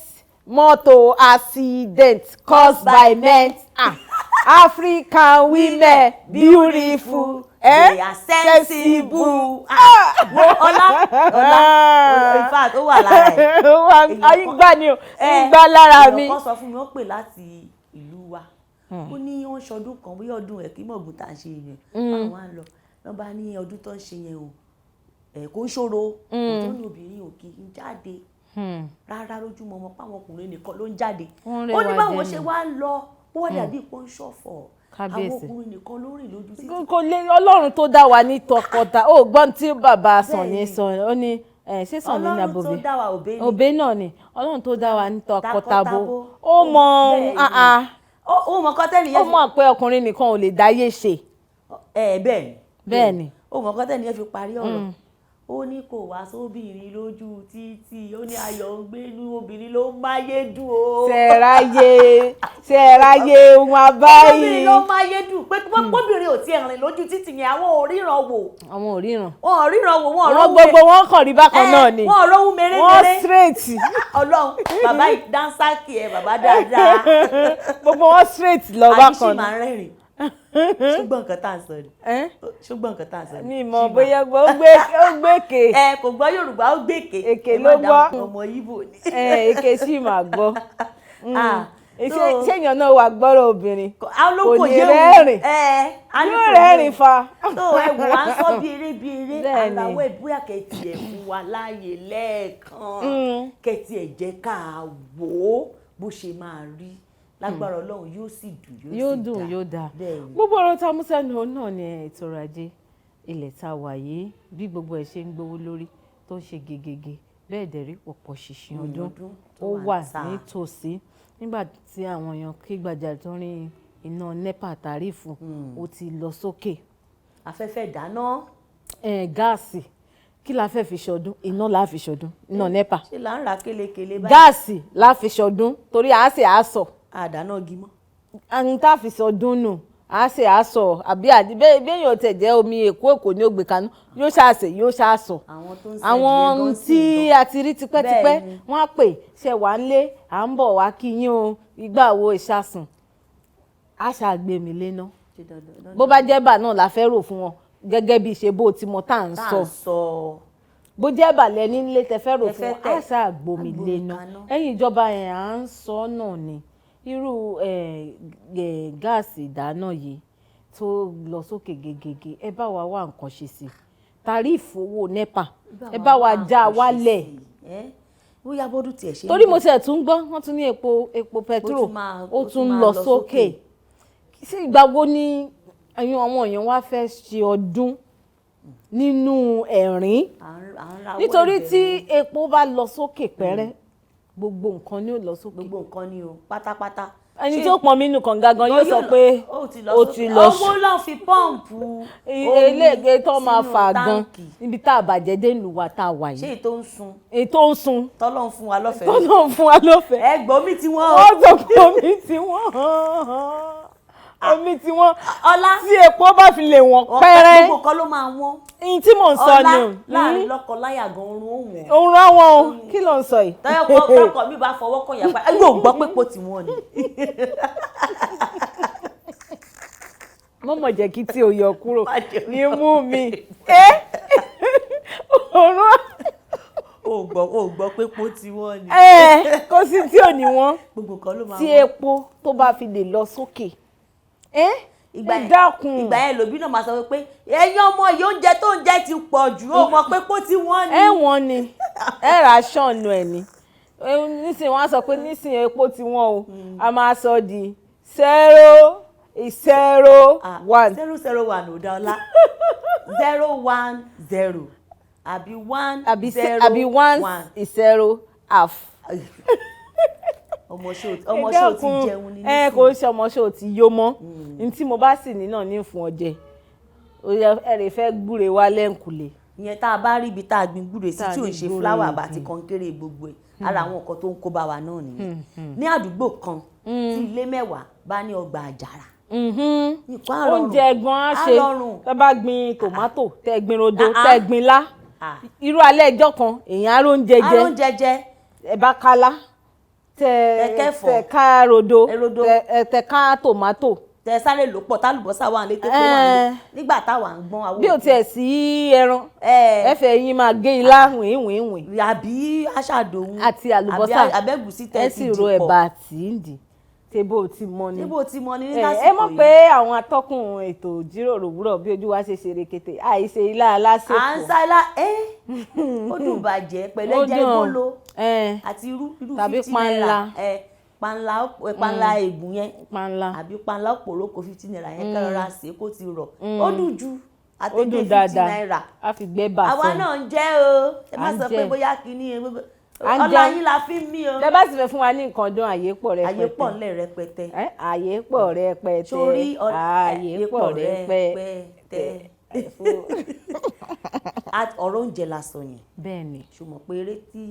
motor accidents caused by men. African women beautiful, they are sensible. Ọlá in fact ó wà lára ẹ̀. Ayígbá ni o, ìgbà lára mi. Wọ́n sọ fún mi, wọ́n pè láti ìlú wa. Ó ní wọ́n ṣọdún kan, bóyá ọdún ẹ̀kímọ̀gùn tá à ń ṣe yẹn. Àwọn á lọ, wọ́n bá ní ọdún tó ń ṣe yẹn o. Kò ń ṣòro, ọ̀tọ̀ ní obìnrin ò kì í jáde. Rárá lójúmọ́ ọmọ páwọn ọkùnrin nìkan ló ń jáde. Ó ní báwọn ṣe wá lọ, ó wá dàbí pé ó ń ṣọ̀fọ̀. Àwọn ọkùnrin nìkan ló rìn lójú títì. Kò lè Ọlọ́run tó dá wa ní tọkọta. Ó gbọ́n tí bàbá Sànní sọ, ó ní ṣé Sànní ní àbòbí? Ọlọ́run tó dá wa òbé náà ni. Ọlọ́run tó dá wa ní tọkọtabo. Ó mọ ó mọ kọ́tẹ́nì yẹn. Ó mọ̀ pé ọkùnrin nìkan ò lè dáyé ṣe. Bẹ́ẹ̀ ni. Ó mọ kọ́tẹ́nì yẹn fi parí ọ̀rọ̀. Ó ní kò wá sóbìnrin lójú títì, ó ní Ayọ̀gbénú obìnrin ló máyé dùn o. Ṣẹ̀ráyé wọn báyìí. Obìnrin ló máyé dùn pé obìnrin ò tiẹ̀ rìn lójú títì yẹn, àwọn ò ríran wò. Àwọn ò ríran. Wọn ò ríran wò, wọn ò rówó. Gbogbo wọn kàn rí bákan náà ni. Wọn ò rówó mèremère. Wọ́n straight. Ọlọ́run bàbá ìdánsá kì ẹ bàbá dáadáa. Gbogbo wọn straight lọ bákan náà. Àyíṣì máa ń rẹ́rìn. Ṣùgbọ́n nǹkan tá à ń sọ ni. Ṣùgbọ́n nǹkan tá à ń sọ ni. Mi mọ̀ bóyá ó gbèké. Kò gbọ́ Yorùbá, ó gbèké. Èké ló gbọ́. Ọmọ Ìgbò ni. Èké sì máa gbọ́. Ṣéèyàn náà wà gbọ́rọ̀ obìnrin. Kò ní rẹ́rìn. Yóò rẹ́rìn fa. Tó ẹ wò wá ń sọ bí eré. Àlàwọ̀ ìbúyà kẹ̀tì ẹ̀ fún wa láàyè lẹ́ẹ̀kan. Kẹ̀tì ẹ̀ jẹ́ ká wò ó bó ṣe máa rí. Lágbára Ọlọ́run yóò sì dùn, yóò dùn, yóò dáa. Gbogbo ọ̀rọ̀ tá a mú sẹ́nu náà ni ètò ọrọ̀ ajé ilẹ̀ tá a wà yìí, bí gbogbo ẹ̀ ṣe ń gbówó lórí tó ń ṣe gegege bẹ́ẹ̀ dẹ̀ rí pọ̀pọ̀ ṣìnṣìn ọdún ó wà nítòsí. Nígbà tí àwọn èèyàn ké gbàjarè tó rí iná NEPA tàrífù ó ti lọ sókè. Afẹ́fẹ́ dáná. Gáàsì kí la fẹ́ fi ṣọdún? Iná la fi ṣọdún, iná NEPA. Ṣé là ń ra kélekèle báyìí? Gáàsì la fi ṣọdún torí àásè àásọ̀. Àdáná gímọ́. Àwọn tá a fi ṣọdún nù a ṣe àsọ àbí béèyàn tẹ̀ jẹ́ omi èkó ní ògbè kanú yóò ṣàṣọ àwọn tí a ti rí tipẹ́tipẹ́ wọ́n á pè ṣe wà ń lé à ń bọ̀ wá kí yín o ìgbà wo ìṣàsùn a ṣàgbémi léná bó bá jẹ́ bà náà la fẹ́ rò fún wọn gẹ́gẹ́ bí ṣe bó ti mọ tá à ń sọ bó jẹ́ ìbàlẹ̀ nílé tẹ fẹ́ rò fún wọn a ṣàgbómi léná ẹ̀yìn ìjọba yẹn à ń sọ náà ni irú gáàsì ìdáná yìí tó lọ sókè gegege ẹ bá wa wá nǹkan ṣe sí tàríìfù owó nepa ẹ bá wa já wálẹ̀ bóyá bọ́dún tiẹ̀ ṣe torí mo tiẹ̀ tún gbọ́ wọ́n tún ní epo petrol ó tún lọ sókè sí ìgbà wo ni àwọn èèyàn wá fẹ́ ṣe ọdún nínú ẹ̀rín nítorí tí epo bá lọ sókè pẹ́rẹ́ gbogbo nǹkan ni ó lọ sókè. gbogbo nǹkan ni o pátápátá. ẹni tó pọn mí nù kànga gan yóò sọ pé ó ti lọ owó lọ́n fi pọ́ǹpù eléègbé tó máa fà gan níbi tá a bàjẹ́ dé ìlú wa tá a wà yìí. ṣé ètò ń sun. ètò ń sun. tọ́lọ́ ń fún wa lọ́fẹ̀ẹ́. tọ́lọ́ ń fún wa lọ́fẹ̀ẹ́. ẹ gbọ́ omi tí wọ́n. wọ́n sọ pé omi tí wọ́n omi tí wọ́n ọlá tí epo bá fi lè wọ́n pẹ́rẹ́. gbogbo kan ló máa wọ́n. ihun tí mò ń sọ ni o. láàrin lọ́kọ láyà gan orun ó wọ̀n. orun á wọ̀n o kí ló ń sọ yìí. tọ́kọ mi bá fọwọ́ kàn yàgbá yóò gbọ́ pé po tí wọ́n ni. mọ́mọ́ jẹ́ kí tí o yọ kúrò ní mú mi. orun o gbọ́ pé po tí wọ́n ni. kò sí tí ò ní wọ́n. gbogbo kan ló máa wọ́n. tí epo tó bá fi lè lọ sókè. ìgbà yẹn lòbí náà máa sọ pé ẹ̀yin ọmọ yìí oúnjẹ tó ń jẹ ti pọ̀ jù ó mọ̀ pé kó tí wọ́n ní. wọ́n ni ra ṣọ́ọ̀nù ẹ̀ ni nísìnyí wọ́n á sọ pé nísìnyí epo tí wọ́n o a máa sọ di 001. 001 ò dá ọlá 010 àbí 101 àbí 1 half. ọmọ ṣó ti jẹun ní nísìnyí. kò ṣe ọmọ ṣó ti yó mọ́ ní tí mo bá sì ní náà ní fún ọjẹ ẹ̀rẹ̀ fẹ́ gbúre wá lẹ́ǹkùlé. ìyẹn tá a bá rí ibi tá a gbin gbúre sí tí ò ń ṣe fúláwà bá ti kọ́ńkéré gbogbo ẹ̀ ara àwọn nǹkan tó ń kó bá wa náà nìyẹn. ní àdúgbò kan tí ilé mẹ́wàá bá ní ọgbà àjàrà. oúnjẹ ẹ̀gbọ́n á ṣe tẹ́ bá gbin tòmátò tẹ́ gbin rodo tẹ́ gbin lá irú alẹ́ ẹjọ́ kan èèyàn aróúnjẹ jẹ ẹ bá kálá tẹ ká rodo tẹ ká tòmátò tẹ sáré lò pọ̀ tálùbọ́sà wà létí kó wà ní nígbà táwa ń gbọ́n àwọn. bí o tiẹ̀ sí ẹran ẹ̀fẹ̀ yín máa gé ilá wìnwìnwìn. àbí aṣàdòun àti àlùbọ́sà àbẹ́gùsí tẹ̀ sí ẹ sì ro ẹ̀bà àti ìdì tebo ti mọ ni. tebo ti mọ ni ní lásìkò ẹ yìí. mọ̀ pé àwọn atọ́kùn ètò ìjíròrò òwúrọ̀ bí ojú wa ṣe ṣe rekete àìṣe ilá alásèpọ̀. à ń sá ilá ó dùn bàjẹ́ pẹ̀lẹ́jẹ́ ìbolo àti irú 50 naira panla ègún yẹn àbí panla òpòròkò 50 naira yẹn kẹrọra sí kó ti rọ̀ ó dùn ju àtẹ̀jẹ́ 50 naira a fi gbé bàtà àwa náà ń jẹ́ o ẹ má sọ pé bóyá kìíní ọlá yín la fi ń mí o. tẹ bá sì fẹ́ fún wa ní nǹkan dún àyè pọ̀ rẹpẹtẹ. àyè pọ̀ ńlẹ̀ rẹpẹtẹ. àyè pọ̀ rẹpẹtẹ. torí àyè pọ̀ rẹpẹtẹ. ọ̀rọ̀ oúnjẹ la sọ yẹn. bẹ́ẹ̀ni. ṣùgbọ́n pé eré tí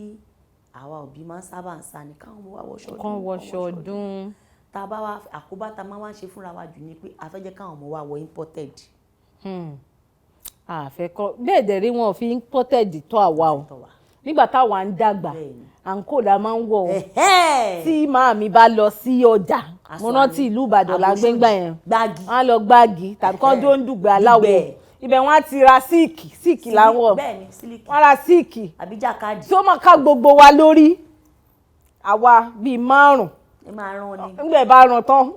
àwa òbí máa ń sábà ń sá ni káwọn ọmọ wa wọṣọ ọdún. kán wọṣọ ọdún. tá a bá wá àkóbá tá a máa ń ṣe fúnra wa jù ni pé a fẹ́ jẹ́ káwọn ọmọ wa wọ imported. àfẹ́kọ́ bẹ́ẹ̀ dẹ̀ rí wọn fi imported tó àwa o nígbà táwa ń dàgbà àǹkó la máa ń wọ̀ ọ́ tí màámi bá lọ sí ọjà mo rántí ìlú Ìbàdàn la gbẹ́ngbà yẹn wọ́n á lọ gbági tàbí kán tó ń dùgbẹ́ aláwọ̀ ibẹ̀ wọ́n á ti ra síìkì láwọ̀ wọ́n ra síìkì tí ó máa ká gbogbo wa lórí àwa bíi 5 nígbà bá ràn tán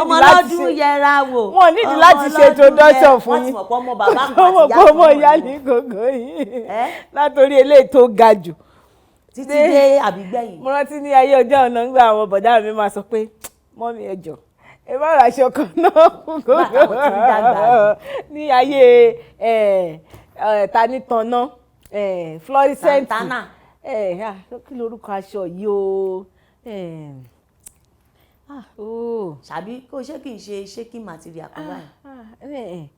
ọmọ lọ́dún yẹra wò wọ́n nídìí láti ṣe introduction fún yín wọ́n ti mọ̀ pé ọmọ bàbá ọmọ ìyá ní gbogbo yìí látòrí eléyìí tó ga jù títí dé àbígbẹ̀yìn. mo rántí ní ayé ọjọ́ ọ̀nà ńgbà àwọn bọ̀dá mi máa sọ pé mọ́mí ẹ jọ̀ọ́ ẹ má ra aṣọ kan náà ní ayé tanítànná fluorescent kí lorúkọ aṣọ yìí o. ṣàbí kó ṣé kì í ṣe shaking material kan báyìí.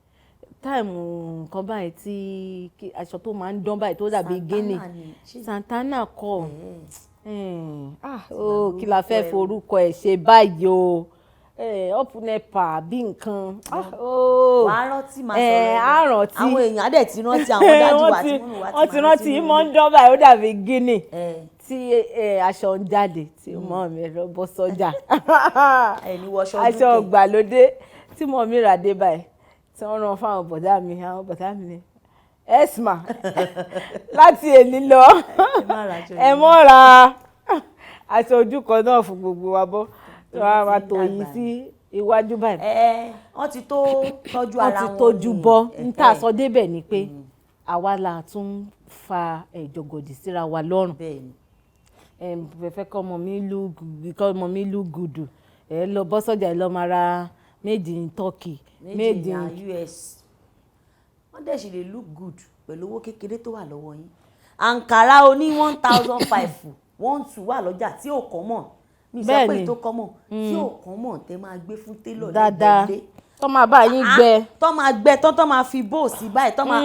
táìmù nǹkan báyìí tí aṣọ tó máa ń dán báyìí tó dàbí gíní Santana kọ kí la fẹ́ forúkọ ẹ̀ ṣe báyìí o up nepa bí nǹkan. wà á rántí máa sọ̀rọ̀ á rántí. àwọn èèyàn á dẹ̀ ti rántí àwọn dájú wa tí mọ́mì wa wọ́n ti rántí mọ́ ń dán báyìí ó dàbí gíní tí aṣọ ń jáde tí mọ́ mi lọ bọ́ sọ́jà aṣọ ìgbàlódé tí mọ́ mi rà dé báyìí tí wọ́n rán fáwọn bọ̀dá mi ní esma láti èní lọ ẹ mọ́ra aṣọ ojú kan náà fún gbogbo wa bọ́ tí wọ́n máa tò yìí sí iwájú báyìí. wọ́n ti tó tọ́jú ara wọn. wọ́n ti tójú bọ́ n tà sọ débẹ̀ ni pé àwa la tún fa jọ̀gọ̀dì síra wa lọ́rùn. fẹ́fẹ́ kọ́ ọmọ mi lú gùdù ẹ lọ bọ́ sọ́jà ẹ lọ máa ra made in Turkey made in US. wọ́n dẹ̀ sì lè look good pẹ̀lú owó kékeré tó wà lọ́wọ́ yín. àǹkàrá oní 1,500 1,200 wà lọ́jà tí ò kọ́ mọ̀ mi sọ pé tó kọ́ mọ̀ tí ò kọ́ mọ̀ tẹ́ máa gbé fún télọ̀ lẹ́gbẹ̀ẹ́ tó máa bá yín gbẹ tó máa gbẹ tó máa fi bó sí báyìí tó máa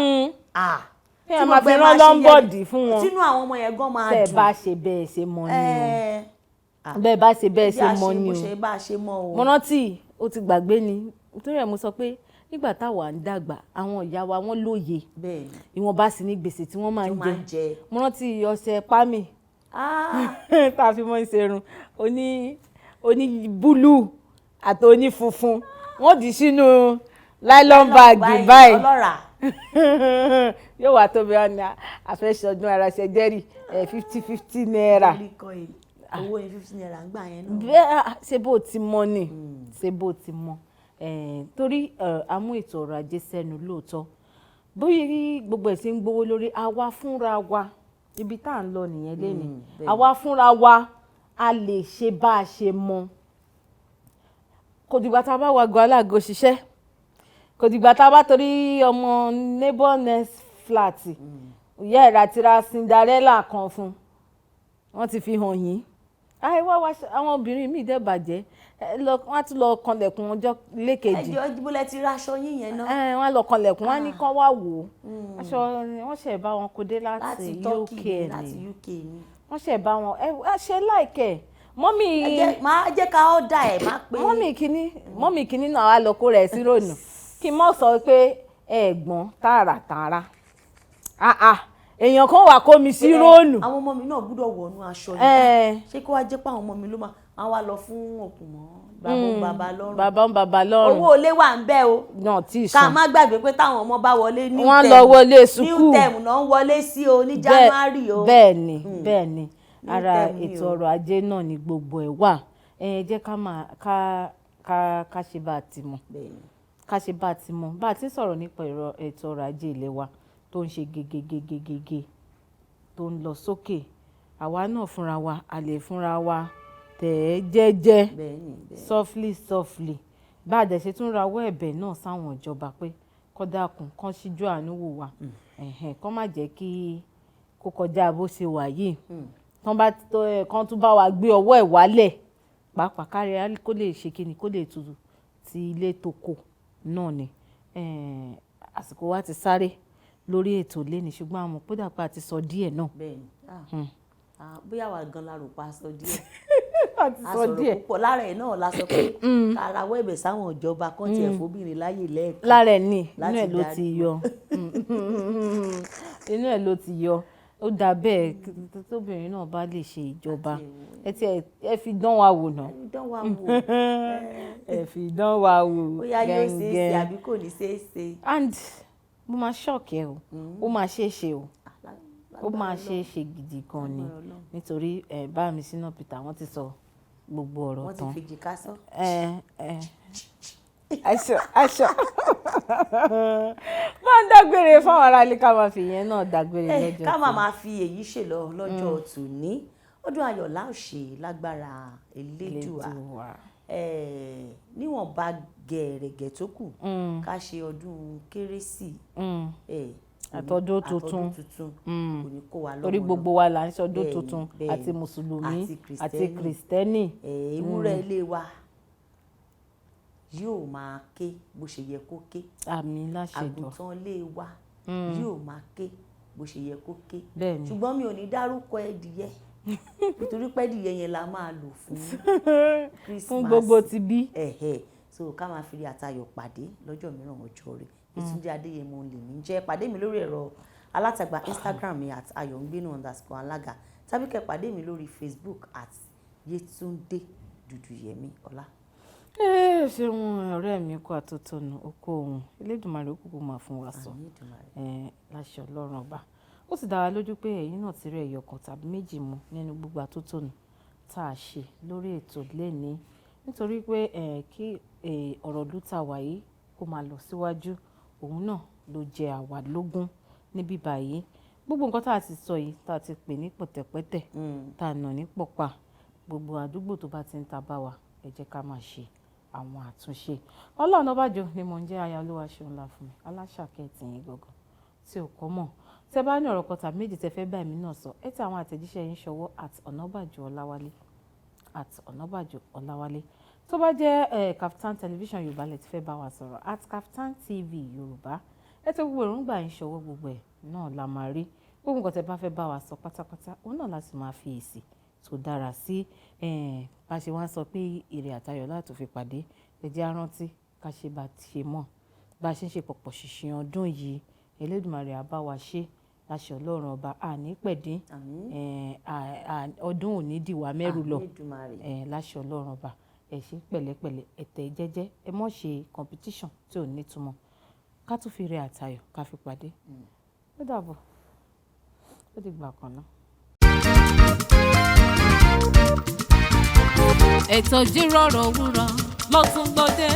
tí wọ́n máa fi rán lọ́ńbọ̀dì fún wọn sínú àwọn ọmọ yẹn gan máa dùn. tẹ́ bá ṣe bẹ́ẹ̀ ṣe mọ ni o bẹ́ẹ̀ bá ṣe bẹ́ẹ̀ ṣe mọ ni o mo rántí o ti gbàgbé ni nítorí ẹ̀ mo sọ pé nígbà táwa ń dàgbà àwọn ìyá wa wọ́n lóye ìwọ̀nba sì ní gbèsè tí wọ́n máa ń jẹ mo rántí ọṣẹ pámì tá a fi mọ́ ìṣerun oní búlúù àti oní funfun wọ́n dì sínú nylon bag báyìí yóò wá tóbi wọn ni àfẹsọdún ara ṣe jẹ́rì 50 naira. owó yẹn 50 naira ń gbà yẹn náà. bẹ́ẹ̀ ṣe bó ti mọ ni ṣe bó ti mọ torí amú ètò ọrọ̀ ajé sẹ́nu lóòótọ́ bóyá gbogbo ẹ̀ sì ń gbówó lórí àwa fúnra wa ibi tá à ń lọ nìyẹn lénìí àwa fúnra wa a lè ṣe bá a ṣe mọ kò dìgbà tá a bá wàgò aláàgò ṣiṣẹ́ kò dìgbà tá a bá torí ọmọ neighbor next flat ìyá ẹ̀rà ti ra Cinderella kan fún wọ́n ti fi hàn yín àwọn obìnrin míì dẹ̀ bàjẹ́ wọ́n á tún lọ kanlẹ̀kùn ọjọ́ lékejì. ẹjọ́ ìdíbòlẹ̀ ti ra aṣọ yín yẹn náà. wọ́n á lọ kanlẹ̀kùn wọ́n á ní kán wá wò ó aṣọ wọ́n ṣẹ̀ bá wọn kó dé láti UK ni wọ́n ṣẹ̀ bá wọn ṣe láìkẹ́ mọ́mì. máa jẹ́ ká ọ́dà ẹ̀ máa pé. mọ́mì kìíní náà wá lọ kó rẹ̀ sí rònú kí n mọ̀ sọ pé ẹ̀gbọ́n tààràtààrà èèyàn kan wà kó mi sí róònù. àwọn ọmọ mi náà gbúdọ̀ wọnú aṣọ yìí ṣé kí wàá jẹ́ pé àwọn ọmọ mi ló máa wá lọ fún òkùnmọ́ bàbá lọ́rùn. owó ilé wà ń bẹ o ká má gbàgbé pé táwọn ọmọ bá wọlé new term náà ń wọlé sí o ní January o. bẹ́ẹ̀ ni ara ètò ọrọ̀ ajé náà ni gbogbo ẹ̀ wà jẹ́ ká ṣe bá a ti mọ̀ bá a ti sọ̀rọ̀ nípa ètò ọrọ̀ ajé ilé wa tó ń ṣe gegegegege tó ń lọ sókè àwa náà fúnra wa a lè fúnra wa tẹ̀ ẹ́ jẹ́jẹ́ softly bá a dẹ̀ ṣe tún rawọ́ ẹ̀bẹ̀ náà sáwọn ìjọba pé kó dákun kán ṣíjú àánú wò wá kán má jẹ́ kí kó kọjá bó ṣe wà yìí kán tún bá wa gbé ọwọ́ ẹ̀ wálẹ̀ pàápàá kárí kó lè ṣe kíni kó lè tutù ti ilé tó kò náà ni àsìkò wa ti sáré lórí ètò lẹ́ni ṣùgbọ́n àmọ́ pé dàpọ̀ àti sọ díẹ̀ náà. bẹ́ẹ̀ni bóyá wà gan la rò pa sọ díẹ̀ àti sọ díẹ̀ púpọ̀ lára ẹ̀ náà la sọ pé kára wọ ẹ̀bẹ̀ sáwọn ìjọba kan tiẹ̀ fóbìnrin láyè lẹ́ẹ̀kan. lára ẹ̀ ní inú ẹ̀ ló ti yọ inú ẹ̀ ló ti yọ ó dà bẹ́ẹ̀ tóbìnrin náà bá lè ṣe ìjọba ẹ fi dán wa wò náà ẹ fi dán wa wò bóyá yóò ṣe é ṣe àbí kò ní ṣe é ṣe. and mo máa ṣọ́ọ̀kì ẹ o ó máa ṣe é ṣe o ó máa ṣe é ṣe gidi gan ni nítorí bá mi sínú Peter wọ́n ti sọ gbogbo ọ̀rọ̀ tán wọ́n ti fi jìká sọ. aṣọ máa ń dágbére fáwọn aráalé ká máa fi ìyẹn náà dágbére lọ́jọ́ ká máa fi èyí ṣe lọ lọ́jọ́ tòní ọdún ayọ̀ la ó ṣe lágbára Elédùà níwọ̀nba gẹ̀ẹ́rẹ̀gẹ̀ tó kù ká ṣe ọdún kérésì àtọdún tuntun kò ní kó wa lọ́wọ́ torí gbogbo wa là ń ṣọdún tuntun àti mùsùlùmí àti kìrìsìtẹ́nì. ewúrẹ́ ilé wa yóò máa ké bó ṣe yẹ kó ké. àmín láṣẹjọ. àgùntàn ilé wa yóò máa ké bó ṣe yẹ kó ké. bẹ́ẹ̀ni ṣùgbọ́n mi ò ní dárúkọ ẹdìyẹ nítorí pẹ́ẹ́dìyẹ yẹn la máa lò fún Christmas fún gbogbo ti bí. So ká máa fi rí àtayọ̀ pàdé lọ́jọ́ mìíràn ọjọ́ rẹ̀. Yétúndé Adéyẹmọ lè mí jẹ́. Pàdé mi lórí ẹ̀rọ alátagbà Instagram mi @ayongbenu_alaga tàbí kẹ́ pàdé mi lórí Facebook @Yétúndé Dùdùyẹmí Ọlá. Ṣeun ọ̀rẹ́ mi kó àtótónu oko ohun Elédùmarè ó kúkú máa fún wa sọ láṣẹ Ọlọ́run ọba. Ó sì dá wa lójú pé ẹ̀yin náà ti rí ẹyọ kan tàbí méjì mu nínú gbogbo àtótónu tá a ṣe lórí ètò lénìí nítorí pé kí ọ̀rọ̀ ìlú tá wà yìí kó máa lọ síwájú òun náà ló jẹ àwa lógún níbí báyìí. Gbogbo nǹkan tá a ti sọ yìí tá a ti pè ní pọ̀tẹ̀pẹ́tẹ̀ tá a nà ní pọ̀pà gbogbo àdúgbò tó bá ti ń ta bá wa ẹ jẹ́ ká máa ṣe àwọn àtúnṣe. Ọlá Ọ̀nàbàjọ ni mò ń jẹ́ aya Olúwaṣeunlá fún mi Aláṣàkẹ́ tìyín gangan tí ò kọ́ mọ̀. Tẹ́ bá ní ọ̀rọ̀ kan tàbí méjì tẹ́ fẹ́ bá èmi náà sọ ẹ tẹ àwọn àtẹ̀jíṣẹ́ yín ṣọwọ́ @Ọ̀nàbàjọ Ọláwálé tó bá jẹ́ Kaftan television Yorùbá lẹ ti fẹ́ bá wa sọ̀rọ̀ @Kaftan TV Yorùbá ẹ tẹ gbogbo èròǹgbà yín ṣọwọ́ gbogbo ẹ̀ náà la máa rí gbogbo nǹkan tẹ́ bá fẹ́ bá wa sọ pátápátá òun náà láti máa fi èsì tó dára sí bá ṣe wá sọ pé ire àtayọ̀ láti fi pàdé ẹ jẹ́ á rántí ká ṣe bá ti ṣe mọ̀ bá ṣe ń ṣe pọ̀pọ̀ ṣìnṣìn ọdún yìí Elédùmarè á bá wa ṣe láṣẹ Ọlọ́run ọba àní pẹ̀dín ọdún òní dìwà mẹ́rù lọ láṣẹ Ọlọ́run ọba ẹ ṣe pẹ̀lẹ́pẹ̀lẹ́ ẹ̀tẹ̀ jẹ́jẹ́ ẹ mọ̀ ṣe competition tí ò nítumọ̀ ká tún fi ire àtayọ̀ ká fi pàdé ó dàbọ̀ ó dìgbà kan náà. Ètò ìjíròrò òwúrọ̀ ló tún gbòde.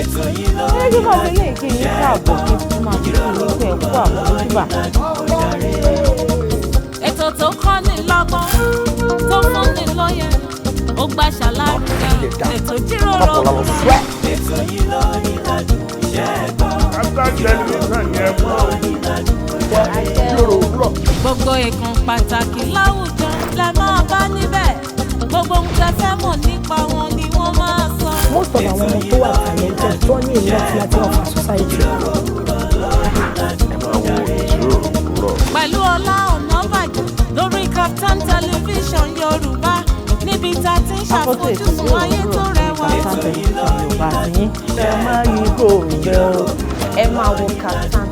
Ètò yìí lọ ní ìlàjú ilé ìkíni káàbọ̀ kí fún máa fi ìlú tẹ̀ kú àmójúbà. Ètò tó kọ́ ni lọ́gbọ́n tó fún ni lóye ó gbà ṣàlàyé ètò ìjíròrò òwúrọ̀. Ètò yìí lọ ìlàjú iṣẹ́ gbọ́. Gbogbo ìkan pàtàkì láwùjọ lẹ máa bá níbẹ̀ gbogbo ohun tẹ́ fẹ́ mọ̀ nípa wọn ni wọ́n máa sọ. Most of àwọn ọmọ tó wà talented tó ní ìlú àti láti ọ̀fà society. Pẹ̀lú Ọlá Ọ̀nàbàjọ lórí Kaftan television Yorùbá níbi tá a ti ń ṣàfojúsùn ayé tó rẹwà. Yorùbá ní Ẹ máa yí kò rẹ̀ o. Ẹ máa wo Kaftan